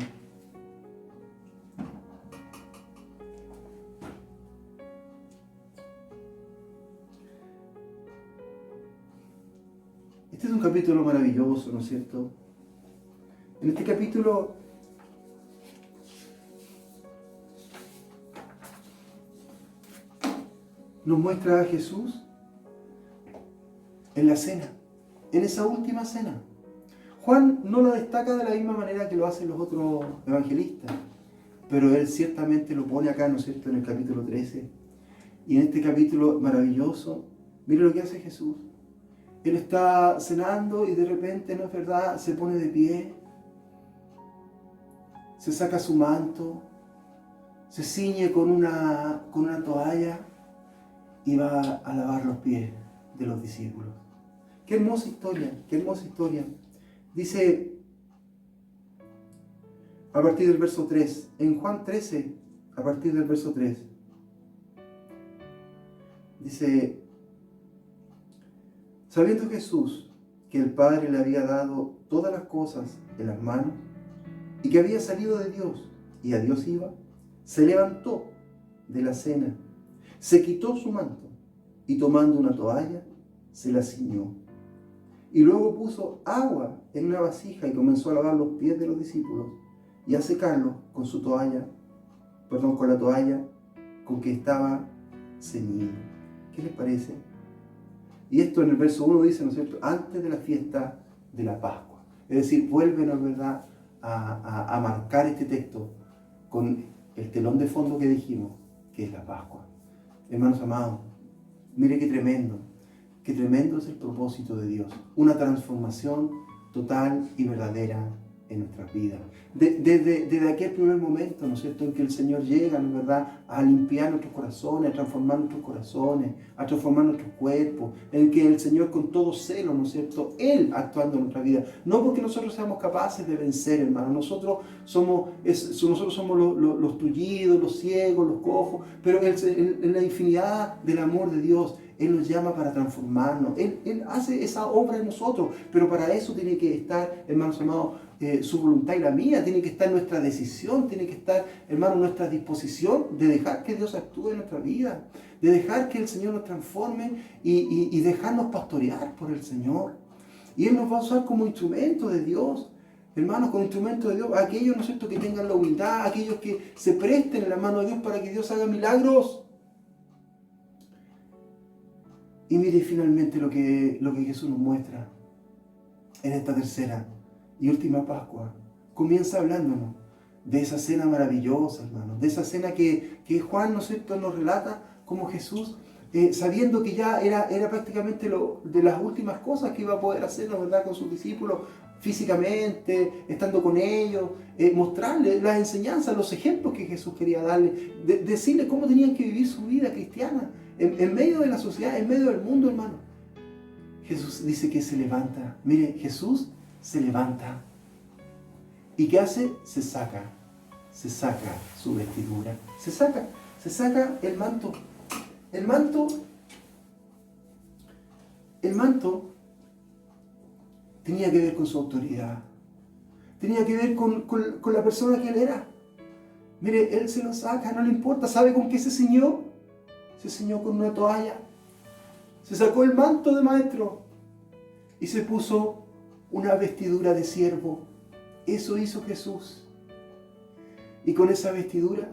Este es un capítulo maravilloso, ¿no es cierto? En este capítulo nos muestra a Jesús en la cena, en esa última cena. Juan no la destaca de la misma manera que lo hacen los otros evangelistas, pero él ciertamente lo pone acá, ¿no es cierto?, en el capítulo 13. Y en este capítulo maravilloso, mire lo que hace Jesús. Él está cenando y de repente, ¿no es verdad?, se pone de pie, se saca su manto, se ciñe con una toalla y va a lavar los pies de los discípulos. Qué hermosa historia, qué hermosa historia. Dice, a partir del verso 3, en Juan 13, a partir del verso 3, dice, sabiendo Jesús que el Padre le había dado todas las cosas en las manos y que había salido de Dios y a Dios iba, se levantó de la cena, se quitó su manto y tomando una toalla, se la ciñó. Y luego puso agua en una vasija y comenzó a lavar los pies de los discípulos y a secarlos con la toalla con que estaba ceñido. ¿Qué les parece? Y esto en el verso 1 dice, ¿no es cierto?, antes de la fiesta de la Pascua. Es decir, vuelve, ¿no es verdad?, a marcar este texto con el telón de fondo que dijimos, que es la Pascua. Hermanos amados, mire qué tremendo es el propósito de Dios. Una transformación total y verdadera en nuestras vidas. Desde aquel primer momento, ¿no es cierto?, en que el Señor llega, ¿no es verdad?, a limpiar nuestros corazones, a transformar nuestros corazones, a transformar nuestros cuerpos, en que el Señor con todo celo, ¿no es cierto?, Él actuando en nuestra vida. No porque nosotros seamos capaces de vencer, hermano. Nosotros somos los tullidos, los ciegos, los cojos, pero en la infinidad del amor de Dios, Él nos llama para transformarnos. Él hace esa obra en nosotros, pero para eso tiene que estar, hermanos amados, su voluntad y la mía, tiene que estar nuestra decisión, tiene que estar, hermano, nuestra disposición de dejar que Dios actúe en nuestra vida, de dejar que el Señor nos transforme y dejarnos pastorear por el Señor. Y Él nos va a usar como instrumento de Dios. hermanos, con instrumentos de Dios, aquellos, ¿no es cierto?, que tengan la humildad, aquellos que se presten en la mano de Dios para que Dios haga milagros. Y mire finalmente lo que Jesús nos muestra en esta tercera y última Pascua. Comienza hablándonos de esa cena maravillosa, hermanos, de esa cena que Juan, ¿no es cierto?, nos relata como Jesús, sabiendo que ya era prácticamente de las últimas cosas que iba a poder hacer, ¿no, verdad?, con sus discípulos, físicamente, estando con ellos, mostrarles las enseñanzas, los ejemplos que Jesús quería darles, decirles cómo tenían que vivir su vida cristiana, en medio de la sociedad, en medio del mundo, hermano. Jesús dice que se levanta. Mire, Jesús se levanta. ¿Y qué hace? Se saca su vestidura. Se saca el manto. El manto tenía que ver con su autoridad. Tenía que ver con la persona que él era. Mire, él se lo saca, no le importa. ¿Sabe con qué se ciñó? Se ciñó con una toalla. Se sacó el manto de maestro y se puso una vestidura de siervo. Eso hizo Jesús. Y con esa vestidura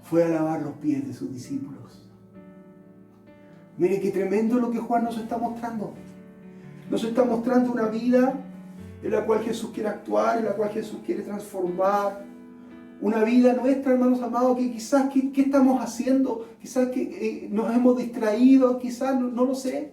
fue a lavar los pies de sus discípulos. Mire qué tremendo lo que Juan nos está mostrando. Nos está mostrando una vida en la cual Jesús quiere actuar, en la cual Jesús quiere transformar. Una vida nuestra, hermanos amados, que quizás, ¿qué estamos haciendo? Quizás que nos hemos distraído, quizás, no lo sé.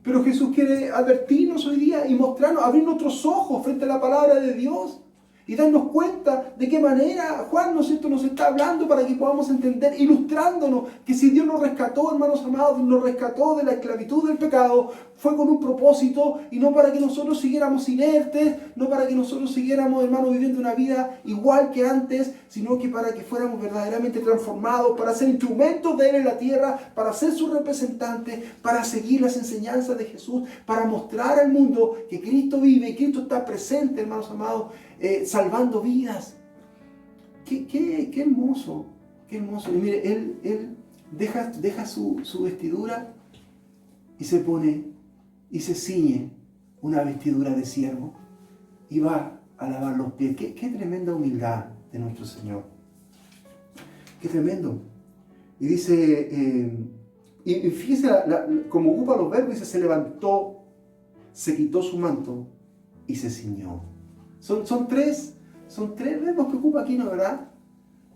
Pero Jesús quiere advertirnos hoy día y mostrarnos, abrir nuestros ojos frente a la palabra de Dios y darnos cuenta de qué manera Juan nos está hablando para que podamos entender, ilustrándonos que si Dios nos rescató, hermanos amados, nos rescató de la esclavitud del pecado, fue con un propósito y no para que nosotros siguiéramos inertes, no para que nosotros siguiéramos, hermanos, viviendo una vida igual que antes, sino que para que fuéramos verdaderamente transformados, para ser instrumentos de Él en la tierra, para ser sus representantes, para seguir las enseñanzas de Jesús, para mostrar al mundo que Cristo vive y Cristo está presente, hermanos amados, salvando vidas. Qué hermoso, qué hermoso. Y mire, él deja su vestidura y se pone y se ciñe una vestidura de siervo y va a lavar los pies. Qué tremenda humildad de nuestro Señor. Qué tremendo. Y dice, y fíjese como ocupa los verbos, dice, se levantó, se quitó su manto y se ciñó. Son tres verbos que ocupa aquí, ¿no, verdad?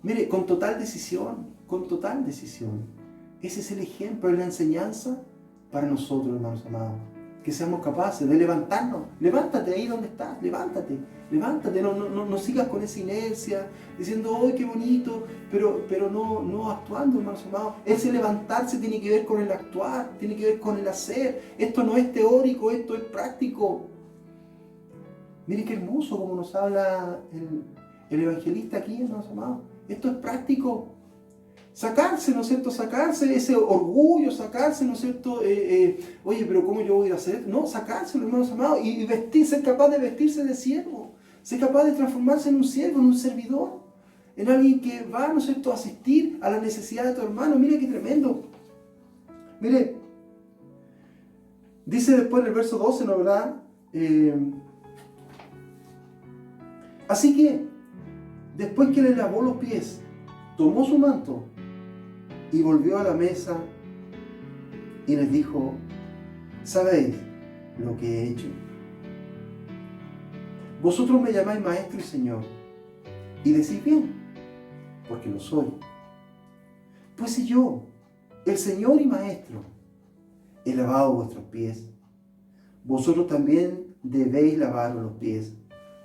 Mire, con total decisión. Ese es el ejemplo, es la enseñanza para nosotros, hermanos amados. Que seamos capaces de levantarnos. Levántate ahí donde estás, levántate. No sigas con esa inercia, diciendo, ¡ay, qué bonito! Pero no actuando, hermanos amados. Ese levantarse tiene que ver con el actuar, tiene que ver con el hacer. Esto no es teórico, esto es práctico. Mire qué hermoso como nos habla el evangelista aquí, hermanos amados. Esto es práctico. Sacarse, ¿no es cierto? Sacarse ese orgullo, sacarse, ¿no es cierto? Oye, pero ¿cómo yo voy a ir a hacer esto? No, sacárselo, hermanos amados, y ser capaz de vestirse de siervo. Ser capaz de transformarse en un siervo, en un servidor. En alguien que va, ¿no es cierto?, a asistir a la necesidad de tu hermano. Mire qué tremendo. Mire, dice después en el verso 12, ¿no, verdad? Así que, después que le lavó los pies, tomó su manto y volvió a la mesa y les dijo, ¿sabéis lo que he hecho? Vosotros me llamáis maestro y señor, y decís bien, porque lo soy. Pues si yo, el señor y maestro, he lavado vuestros pies, vosotros también debéis lavaros los pies,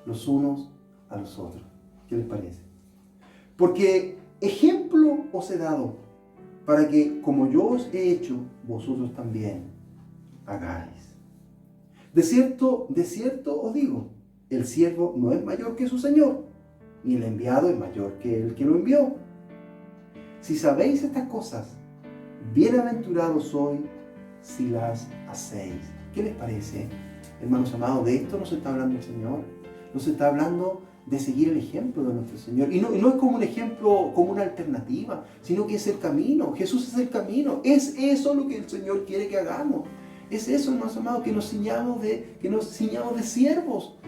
los unos a los otros. ¿Qué les parece? Porque ejemplo os he dado, para que, como yo os he hecho, vosotros también hagáis. De cierto os digo, el siervo no es mayor que su señor, ni el enviado es mayor que el que lo envió. Si sabéis estas cosas, bienaventurados sois si las hacéis. ¿Qué les parece? Hermanos amados, de esto nos está hablando el Señor. Nos está hablando de seguir el ejemplo de nuestro Señor. Y no es como un ejemplo, como una alternativa, sino que es el camino. Jesús es el camino. Es eso lo que el Señor quiere que hagamos. es eso, hermanos amados, que nos ciñamos de siervos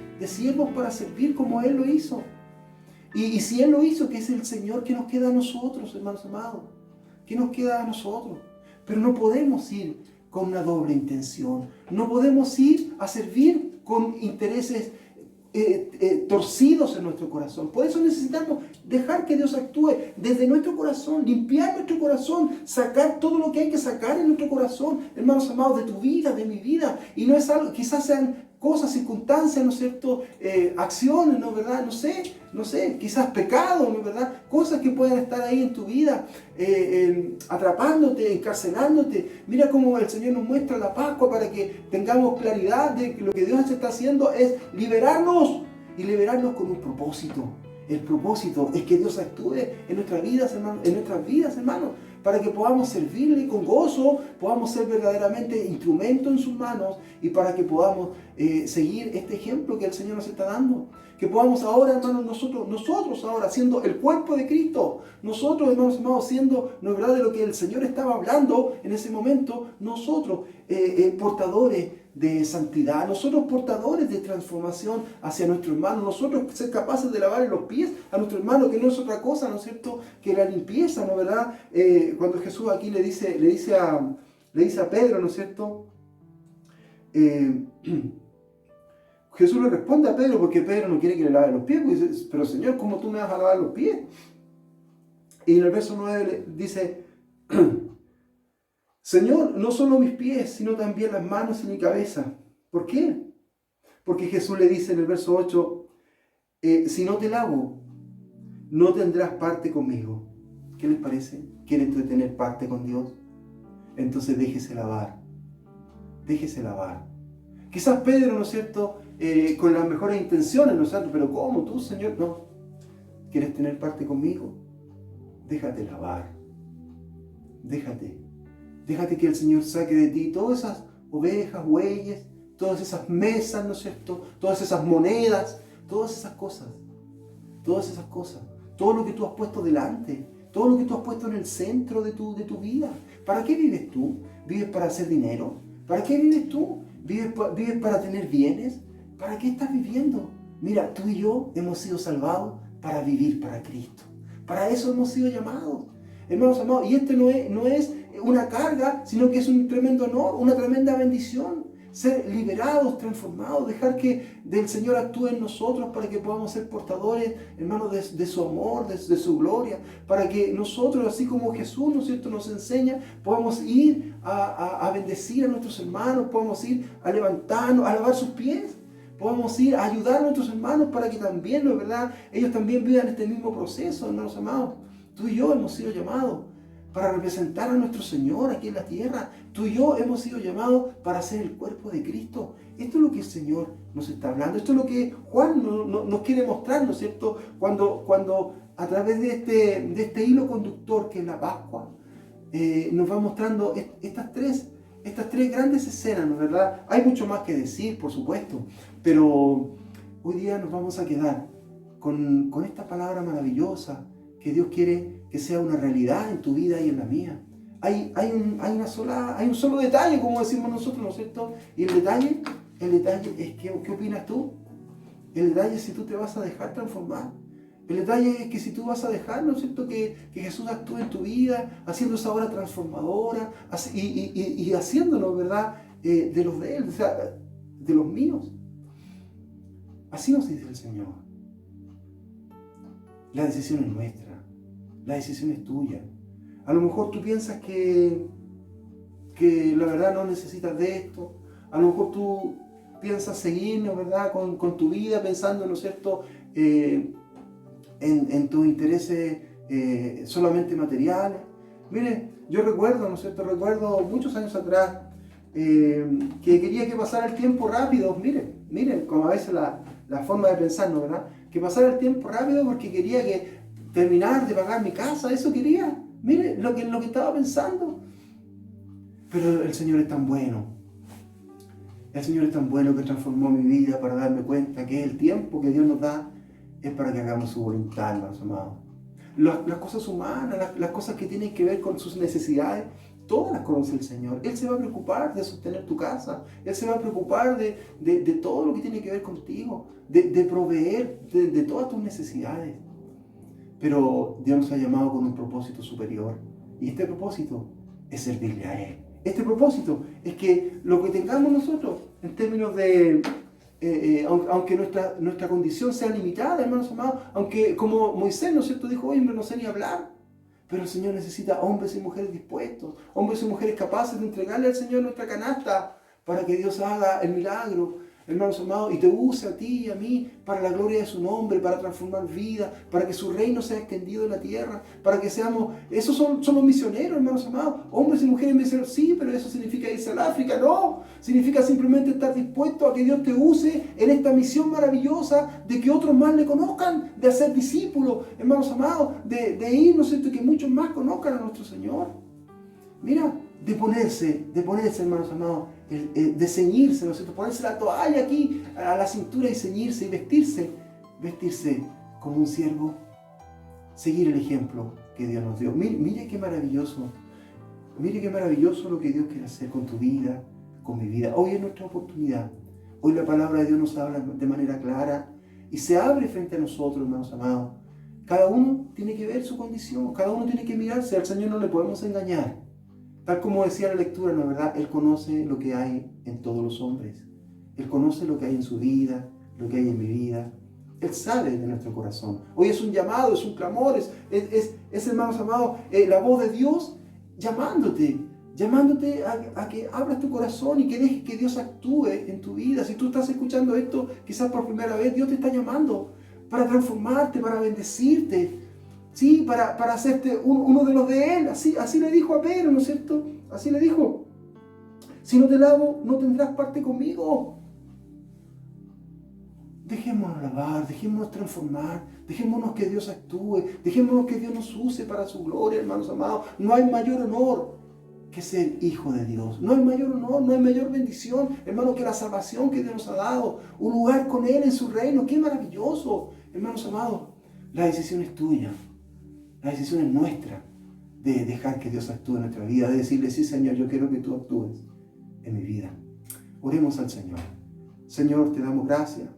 para servir como Él lo hizo. Y si Él lo hizo, que es el Señor, ¿qué nos queda a nosotros, hermanos amados? ¿Qué nos queda a nosotros? Pero no podemos ir con una doble intención. No podemos ir a servir con intereses torcidos en nuestro corazón. Por eso necesitamos dejar que Dios actúe desde nuestro corazón, limpiar nuestro corazón, sacar todo lo que hay que sacar en nuestro corazón, hermanos amados, de tu vida, de mi vida. Y no es algo, quizás sean cosas, circunstancias, ¿no es cierto? Acciones, ¿no es verdad? No sé, quizás pecados, ¿no es verdad? Cosas que puedan estar ahí en tu vida, atrapándote, encarcelándote. Mira cómo el Señor nos muestra la Pascua para que tengamos claridad de que lo que Dios está haciendo es liberarnos y liberarnos con un propósito. El propósito es que Dios actúe en nuestras vidas, hermanos, para que podamos servirle con gozo, podamos ser verdaderamente instrumento en sus manos y para que podamos seguir este ejemplo que el Señor nos está dando. Que podamos ahora, hermanos, nosotros ahora siendo el cuerpo de Cristo, nosotros, hermanos amados, siendo, no es verdad, de lo que el Señor estaba hablando en ese momento, nosotros portadores de santidad, nosotros portadores de transformación hacia nuestro hermano, nosotros ser capaces de lavar los pies a nuestro hermano, que no es otra cosa, ¿no es cierto?, que la limpieza, ¿no es verdad? Cuando Jesús aquí le dice a Pedro, ¿no es cierto?, Jesús le responde a Pedro porque Pedro no quiere que le lave los pies, pues dice, pero Señor, ¿cómo tú me vas a lavar los pies? Y en el verso 9 le dice, Señor, no solo mis pies, sino también las manos y mi cabeza. ¿Por qué? Porque Jesús le dice en el verso 8, si no te lavo, no tendrás parte conmigo. ¿Qué les parece? ¿Quieren tener parte con Dios? Entonces déjese lavar. Déjese lavar. Quizás Pedro, ¿no es cierto?, con las mejores intenciones, ¿no es cierto? Pero ¿cómo tú, Señor? No. ¿Quieres tener parte conmigo? Déjate lavar. Déjate que el Señor saque de ti todas esas ovejas, bueyes, todas esas mesas, ¿no es cierto? Todas esas monedas, todas esas cosas. Todo lo que tú has puesto delante, todo lo que tú has puesto en el centro de tu vida. ¿Para qué vives tú? ¿Vives para hacer dinero? ¿Para qué vives tú? ¿Vives para tener bienes? ¿Para qué estás viviendo? Mira, tú y yo hemos sido salvados para vivir para Cristo. Para eso hemos sido llamados. Hermanos amados, y este no es una carga, sino que es un tremendo honor, una tremenda bendición. Ser liberados, transformados, dejar que del Señor actúe en nosotros para que podamos ser portadores, hermanos, de su amor, de su gloria, para que nosotros, así como Jesús, ¿no es cierto?, nos enseña, podamos ir a bendecir a nuestros hermanos, podamos ir a levantarnos, a lavar sus pies, podamos ir a ayudar a nuestros hermanos para que también, ¿no es verdad?, ellos también vivan este mismo proceso, hermanos amados. Tú y yo hemos sido llamados para representar a nuestro Señor aquí en la tierra. Tú y yo hemos sido llamados para ser el cuerpo de Cristo. Esto es lo que el Señor nos está hablando. Esto es lo que Juan nos quiere mostrar, ¿no es cierto? Cuando a través de este hilo conductor que es la Pascua, nos va mostrando estas tres grandes escenas, ¿no es verdad? Hay mucho más que decir, por supuesto, pero hoy día nos vamos a quedar con esta palabra maravillosa que Dios quiere que sea una realidad en tu vida y en la mía. Hay un solo detalle, como decimos nosotros, ¿no es cierto? Y el detalle es ¿qué opinas tú? El detalle es si tú te vas a dejar transformar. El detalle es que si tú vas a dejar, ¿no es cierto?, que Jesús actúe en tu vida, haciendo esa obra transformadora y haciéndolo, ¿verdad?, de los de Él, o sea, de los míos. Así nos dice el Señor. La decisión es nuestra. La decisión es tuya. A lo mejor tú piensas que la verdad no necesitas de esto. A lo mejor tú piensas seguir, ¿no es verdad?, con tu vida pensando, ¿no es cierto?, en tus intereses solamente materiales. Mire, yo recuerdo, ¿no es cierto?, recuerdo muchos años atrás que quería que pasara el tiempo rápido. Mire, como a veces la forma de pensar, ¿no es verdad?, que pasara el tiempo rápido porque quería terminar de pagar mi casa, eso quería. Mire lo que estaba pensando. Pero el Señor es tan bueno. El Señor es tan bueno que transformó mi vida para darme cuenta que el tiempo que Dios nos da es para que hagamos su voluntad, hermanos amados. Las cosas humanas, las cosas que tienen que ver con sus necesidades, todas las conoce el Señor. Él se va a preocupar de sostener tu casa. Él se va a preocupar de todo lo que tiene que ver contigo, de proveer de todas tus necesidades. Pero Dios nos ha llamado con un propósito superior. Y este propósito es servirle a Él. Este propósito es que lo que tengamos nosotros en términos de... aunque nuestra condición sea limitada, hermanos amados, aunque como Moisés, ¿no es cierto?, dijo, oye, no sé ni hablar. Pero el Señor necesita hombres y mujeres dispuestos, hombres y mujeres capaces de entregarle al Señor nuestra canasta para que Dios haga el milagro, hermanos amados, y te use a ti y a mí para la gloria de su nombre, para transformar vidas, para que su reino sea extendido en la tierra, para que seamos, esos son los misioneros, hermanos amados, hombres y mujeres misioneros, sí, pero eso significa irse al África, no, significa simplemente estar dispuesto a que Dios te use en esta misión maravillosa de que otros más le conozcan, de hacer discípulos, hermanos amados, de ir, ¿no es cierto?, que muchos más conozcan a nuestro Señor. Mira, de ponerse, hermanos amados, de ceñirse, ¿no es cierto?, ponerse la toalla aquí a la cintura y ceñirse y vestirse como un siervo, seguir el ejemplo que Dios nos dio. Mire qué maravilloso lo que Dios quiere hacer con tu vida, con mi vida. Hoy es nuestra oportunidad. Hoy la palabra de Dios nos habla de manera clara y se abre frente a nosotros, hermanos amados. Cada uno tiene que ver su condición, cada uno tiene que mirarse. Al Señor no le podemos engañar. Tal como decía la lectura, ¿no es verdad? Él conoce lo que hay en todos los hombres. Él conoce lo que hay en su vida, lo que hay en mi vida. Él sabe de nuestro corazón. Hoy es un llamado, es un clamor, es hermanos amados, la voz de Dios llamándote a que abras tu corazón y que dejes que Dios actúe en tu vida. Si tú estás escuchando esto quizás por primera vez, Dios te está llamando para transformarte, para bendecirte. Sí, para hacerte uno de los de Él. Así le dijo a Pedro, ¿no es cierto? Así le dijo. Si no te lavo, no tendrás parte conmigo. Dejémonos lavar, dejémonos transformar, dejémonos que Dios actúe, dejémonos que Dios nos use para su gloria, hermanos amados. No hay mayor honor que ser hijo de Dios. No hay mayor honor, no hay mayor bendición, hermano, que la salvación que Dios nos ha dado. Un lugar con Él en su reino. ¡Qué maravilloso! Hermanos amados, la decisión es tuya. La decisión es nuestra de dejar que Dios actúe en nuestra vida, de decirle, sí, Señor, yo quiero que tú actúes en mi vida. Oremos al Señor. Señor, te damos gracias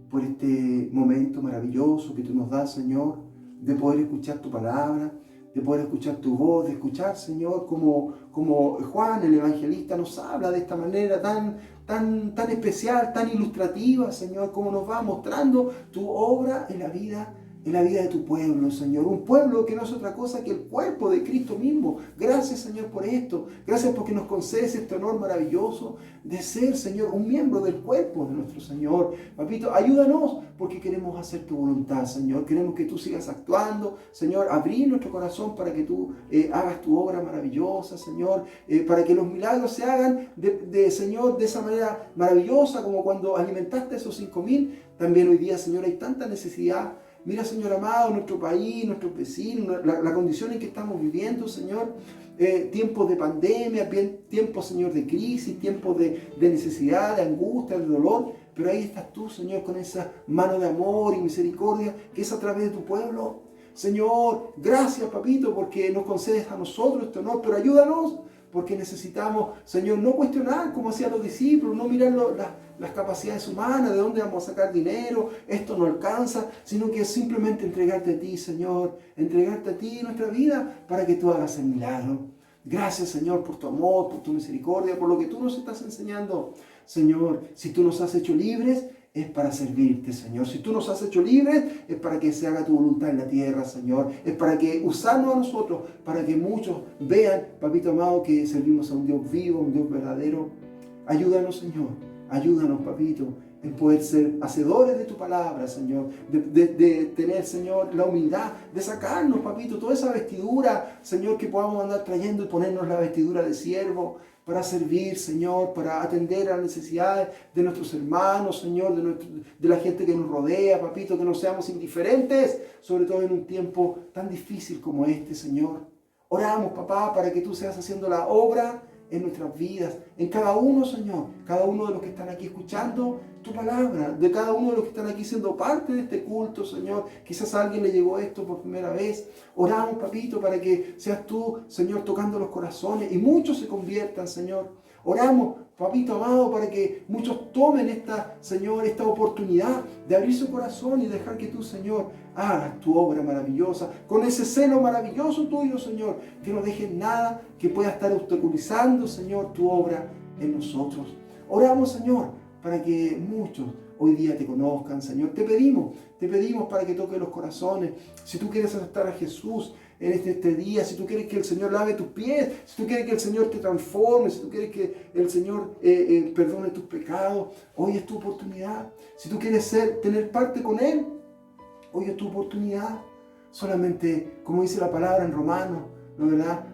por este momento maravilloso que tú nos das, Señor, de poder escuchar tu palabra, de poder escuchar tu voz, de escuchar, Señor, como Juan, el evangelista, nos habla de esta manera tan especial, tan ilustrativa, Señor, como nos va mostrando tu obra en la vida de tu pueblo, Señor. Un pueblo que no es otra cosa que el cuerpo de Cristo mismo. Gracias, Señor, por esto. Gracias porque nos concedes este honor maravilloso de ser, Señor, un miembro del cuerpo de nuestro Señor. Papito, ayúdanos porque queremos hacer tu voluntad, Señor. Queremos que tú sigas actuando, Señor. Abrir nuestro corazón para que tú hagas tu obra maravillosa, Señor. Para que los milagros se hagan, Señor, de esa manera maravillosa como cuando alimentaste a esos 5,000. También hoy día, Señor, hay tanta necesidad. Mira, Señor amado, nuestro país, nuestros vecinos, la condición en que estamos viviendo, Señor. Tiempos de pandemia, tiempos, Señor, de crisis, tiempos de necesidad, de angustia, de dolor. Pero ahí estás tú, Señor, con esa mano de amor y misericordia que es a través de tu pueblo. Señor, gracias, papito, porque nos concedes a nosotros este honor, pero ayúdanos, porque necesitamos, Señor, no cuestionar como hacían los discípulos, no mirar las capacidades humanas, de dónde vamos a sacar dinero, esto no alcanza, sino que simplemente entregarte a ti, Señor, entregarte a ti nuestra vida para que tú hagas el milagro. Gracias, Señor, por tu amor, por tu misericordia, por lo que tú nos estás enseñando. Señor, si tú nos has hecho libres, es para servirte, Señor. Si tú nos has hecho libres, es para que se haga tu voluntad en la tierra, Señor. Es para que usarnos a nosotros, para que muchos vean, papito amado, que servimos a un Dios vivo, un Dios verdadero. Ayúdanos, Señor. Ayúdanos, papito, en poder ser hacedores de tu palabra, Señor. De tener, Señor, la humildad de sacarnos, papito, toda esa vestidura, Señor, que podamos andar trayendo y ponernos la vestidura de siervo, para servir, Señor, para atender a las necesidades de nuestros hermanos, Señor, de la gente que nos rodea, papito, que no seamos indiferentes, sobre todo en un tiempo tan difícil como este, Señor. Oramos, papá, para que tú seas haciendo la obra en nuestras vidas, en cada uno, Señor, cada uno de los que están aquí escuchando tu palabra, de cada uno de los que están aquí siendo parte de este culto, Señor. Quizás a alguien le llegó esto por primera vez. Oramos, papito, para que seas tú, Señor, tocando los corazones y muchos se conviertan, Señor. Oramos, papito amado, para que muchos tomen esta, Señor, esta oportunidad de abrir su corazón y dejar que tú, Señor, hagas tu obra maravillosa, con ese celo maravilloso tuyo, Señor, que no dejes nada que pueda estar obstaculizando, Señor, tu obra en nosotros. Oramos, Señor, para que muchos hoy día te conozcan, Señor. Te pedimos para que toques los corazones. Si tú quieres aceptar a Jesús en este día, si tú quieres que el Señor lave tus pies, si tú quieres que el Señor te transforme, si tú quieres que el Señor perdone tus pecados, hoy es tu oportunidad. Si tú quieres tener parte con Él, hoy es tu oportunidad. Solamente, como dice la palabra en Romanos, ¿no, verdad?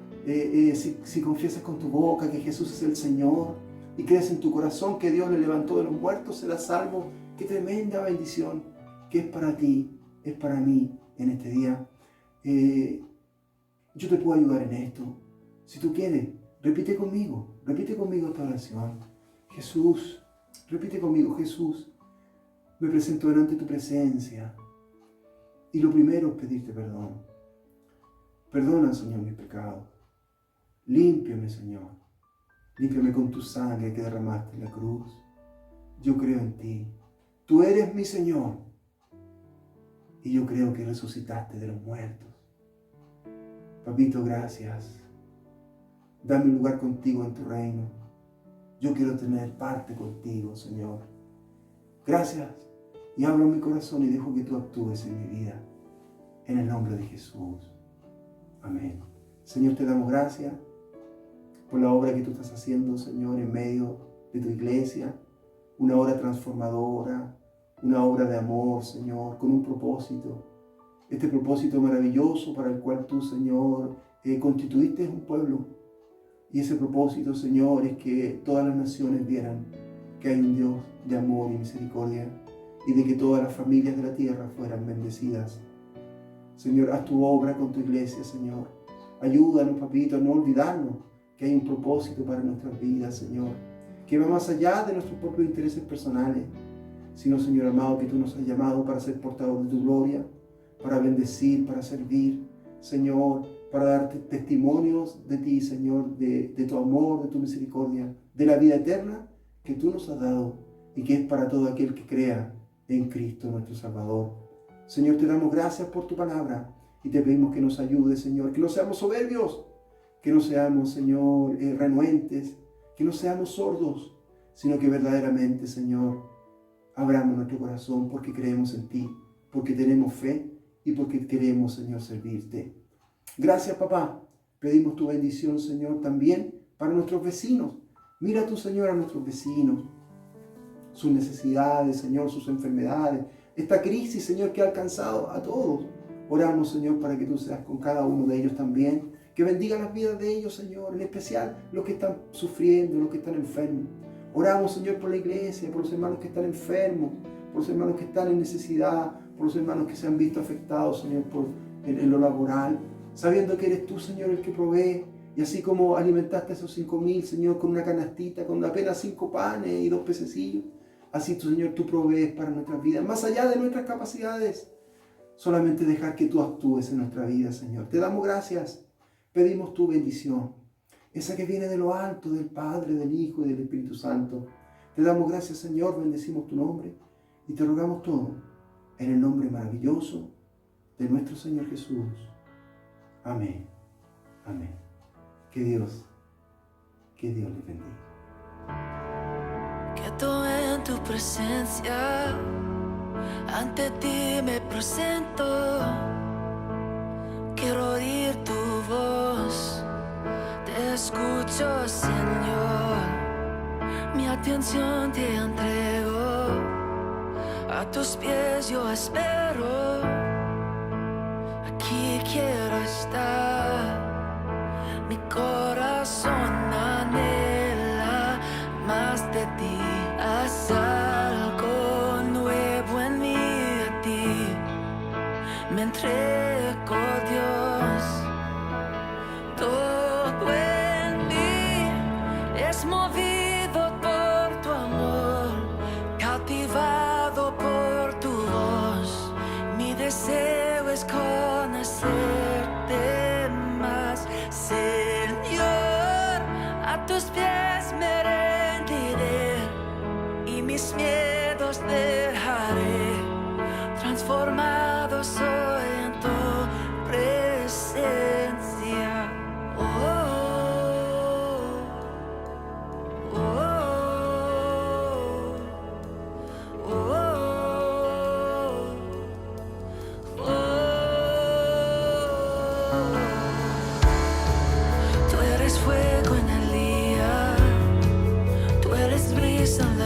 Si confiesas con tu boca que Jesús es el Señor y crees en tu corazón que Dios le levantó de los muertos, serás salvo. Qué tremenda bendición que es para ti, es para mí en este día. Yo te puedo ayudar en esto. Si tú quieres, repite conmigo esta oración. Jesús, repite conmigo, Jesús, me presento delante de tu presencia y lo primero es pedirte perdón. Perdona, Señor, mis pecados. Límpiame, Señor. Límpiame con tu sangre que derramaste en la cruz. Yo creo en ti. Tú eres mi Señor. Y yo creo que resucitaste de los muertos. Papito, gracias. Dame un lugar contigo en tu reino. Yo quiero tener parte contigo, Señor. Gracias. Y abro mi corazón y dejo que tú actúes en mi vida. En el nombre de Jesús. Amén. Señor, te damos gracias por la obra que tú estás haciendo, Señor, en medio de tu iglesia. Una obra transformadora, una obra de amor, Señor, con un propósito. Este propósito maravilloso para el cual tú, Señor, constituiste un pueblo. Y ese propósito, Señor, es que todas las naciones vieran que hay un Dios de amor y misericordia y de que todas las familias de la tierra fueran bendecidas. Señor, haz tu obra con tu iglesia, Señor. Ayúdanos, papito, a no olvidarnos que hay un propósito para nuestras vidas, Señor, que va más allá de nuestros propios intereses personales, sino, Señor amado, que tú nos has llamado para ser portadores de tu gloria, para bendecir, para servir, Señor, para darte testimonios de ti, Señor, de tu amor, de tu misericordia, de la vida eterna que tú nos has dado y que es para todo aquel que crea en Cristo nuestro Salvador. Señor, te damos gracias por tu palabra y te pedimos que nos ayudes, Señor, que no seamos soberbios, que no seamos, Señor, renuentes, que no seamos sordos, sino que verdaderamente, Señor, abramos nuestro corazón porque creemos en ti, porque tenemos fe y porque queremos, Señor, servirte. Gracias, papá. Pedimos tu bendición, Señor, también para nuestros vecinos. Mira tú, Señor, a nuestros vecinos, sus necesidades, Señor, sus enfermedades, esta crisis, Señor, que ha alcanzado a todos. Oramos, Señor, para que tú seas con cada uno de ellos también. Que bendiga las vidas de ellos, Señor, en especial los que están sufriendo, los que están enfermos. Oramos, Señor, por la iglesia, por los hermanos que están enfermos, por los hermanos que están en necesidad, por los hermanos que se han visto afectados, Señor, en lo laboral, sabiendo que eres tú, Señor, el que provee. Y así como alimentaste a esos 5,000, Señor, con una canastita, con apenas 5 panes y 2 pececillos, así tú, Señor, tú provees para nuestras vidas, más allá de nuestras capacidades. Solamente dejar que tú actúes en nuestra vida, Señor. Te damos gracias. Pedimos tu bendición, esa que viene de lo alto, del Padre, del Hijo y del Espíritu Santo. Te damos gracias, Señor, bendecimos tu nombre y te rogamos todo en el nombre maravilloso de nuestro Señor Jesús. Amén. Amén. Que Dios les bendiga. Quedo en tu presencia, ante ti me presento. Quiero oír tu voz, te escucho, Señor. Mi atención te entrego, a tus pies yo espero. Aquí quiero estar, mi corazón anhela más de ti. Haz algo nuevo en mí, a ti me entrego, Dios. Todo en mí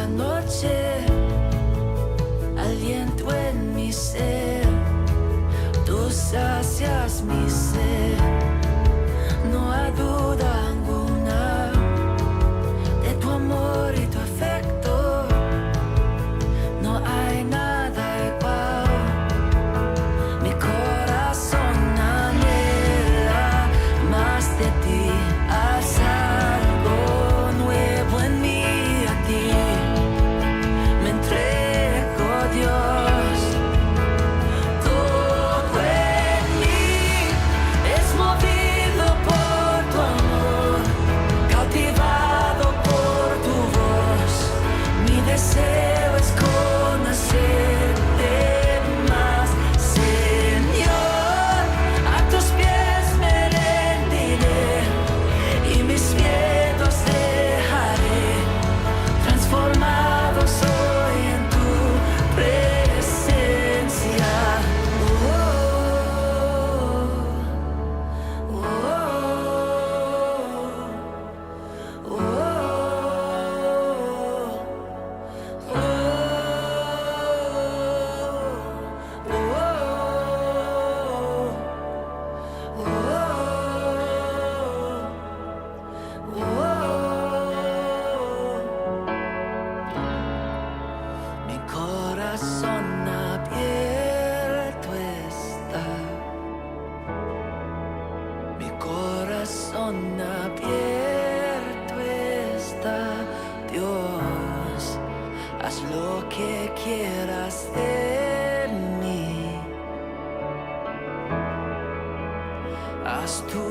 la noche, aliento en mi ser, tú sacias mi sed, no hay duda alguna de tu amor y tu afecto, no hay nada igual, mi corazón anhela más de ti, haz algo nuevo en mí, a ti me entrego, Dios, todo en mí es movido por tu amor, cautivado por tu voz, mi deseo es conocerte más, Señor, a tus pies me rendiré y mis miedos dejaré, transformado soy en tu presencia. Mi corazón abierto está, mi corazón abierto está, Dios, haz lo que quieras de mí, haz tu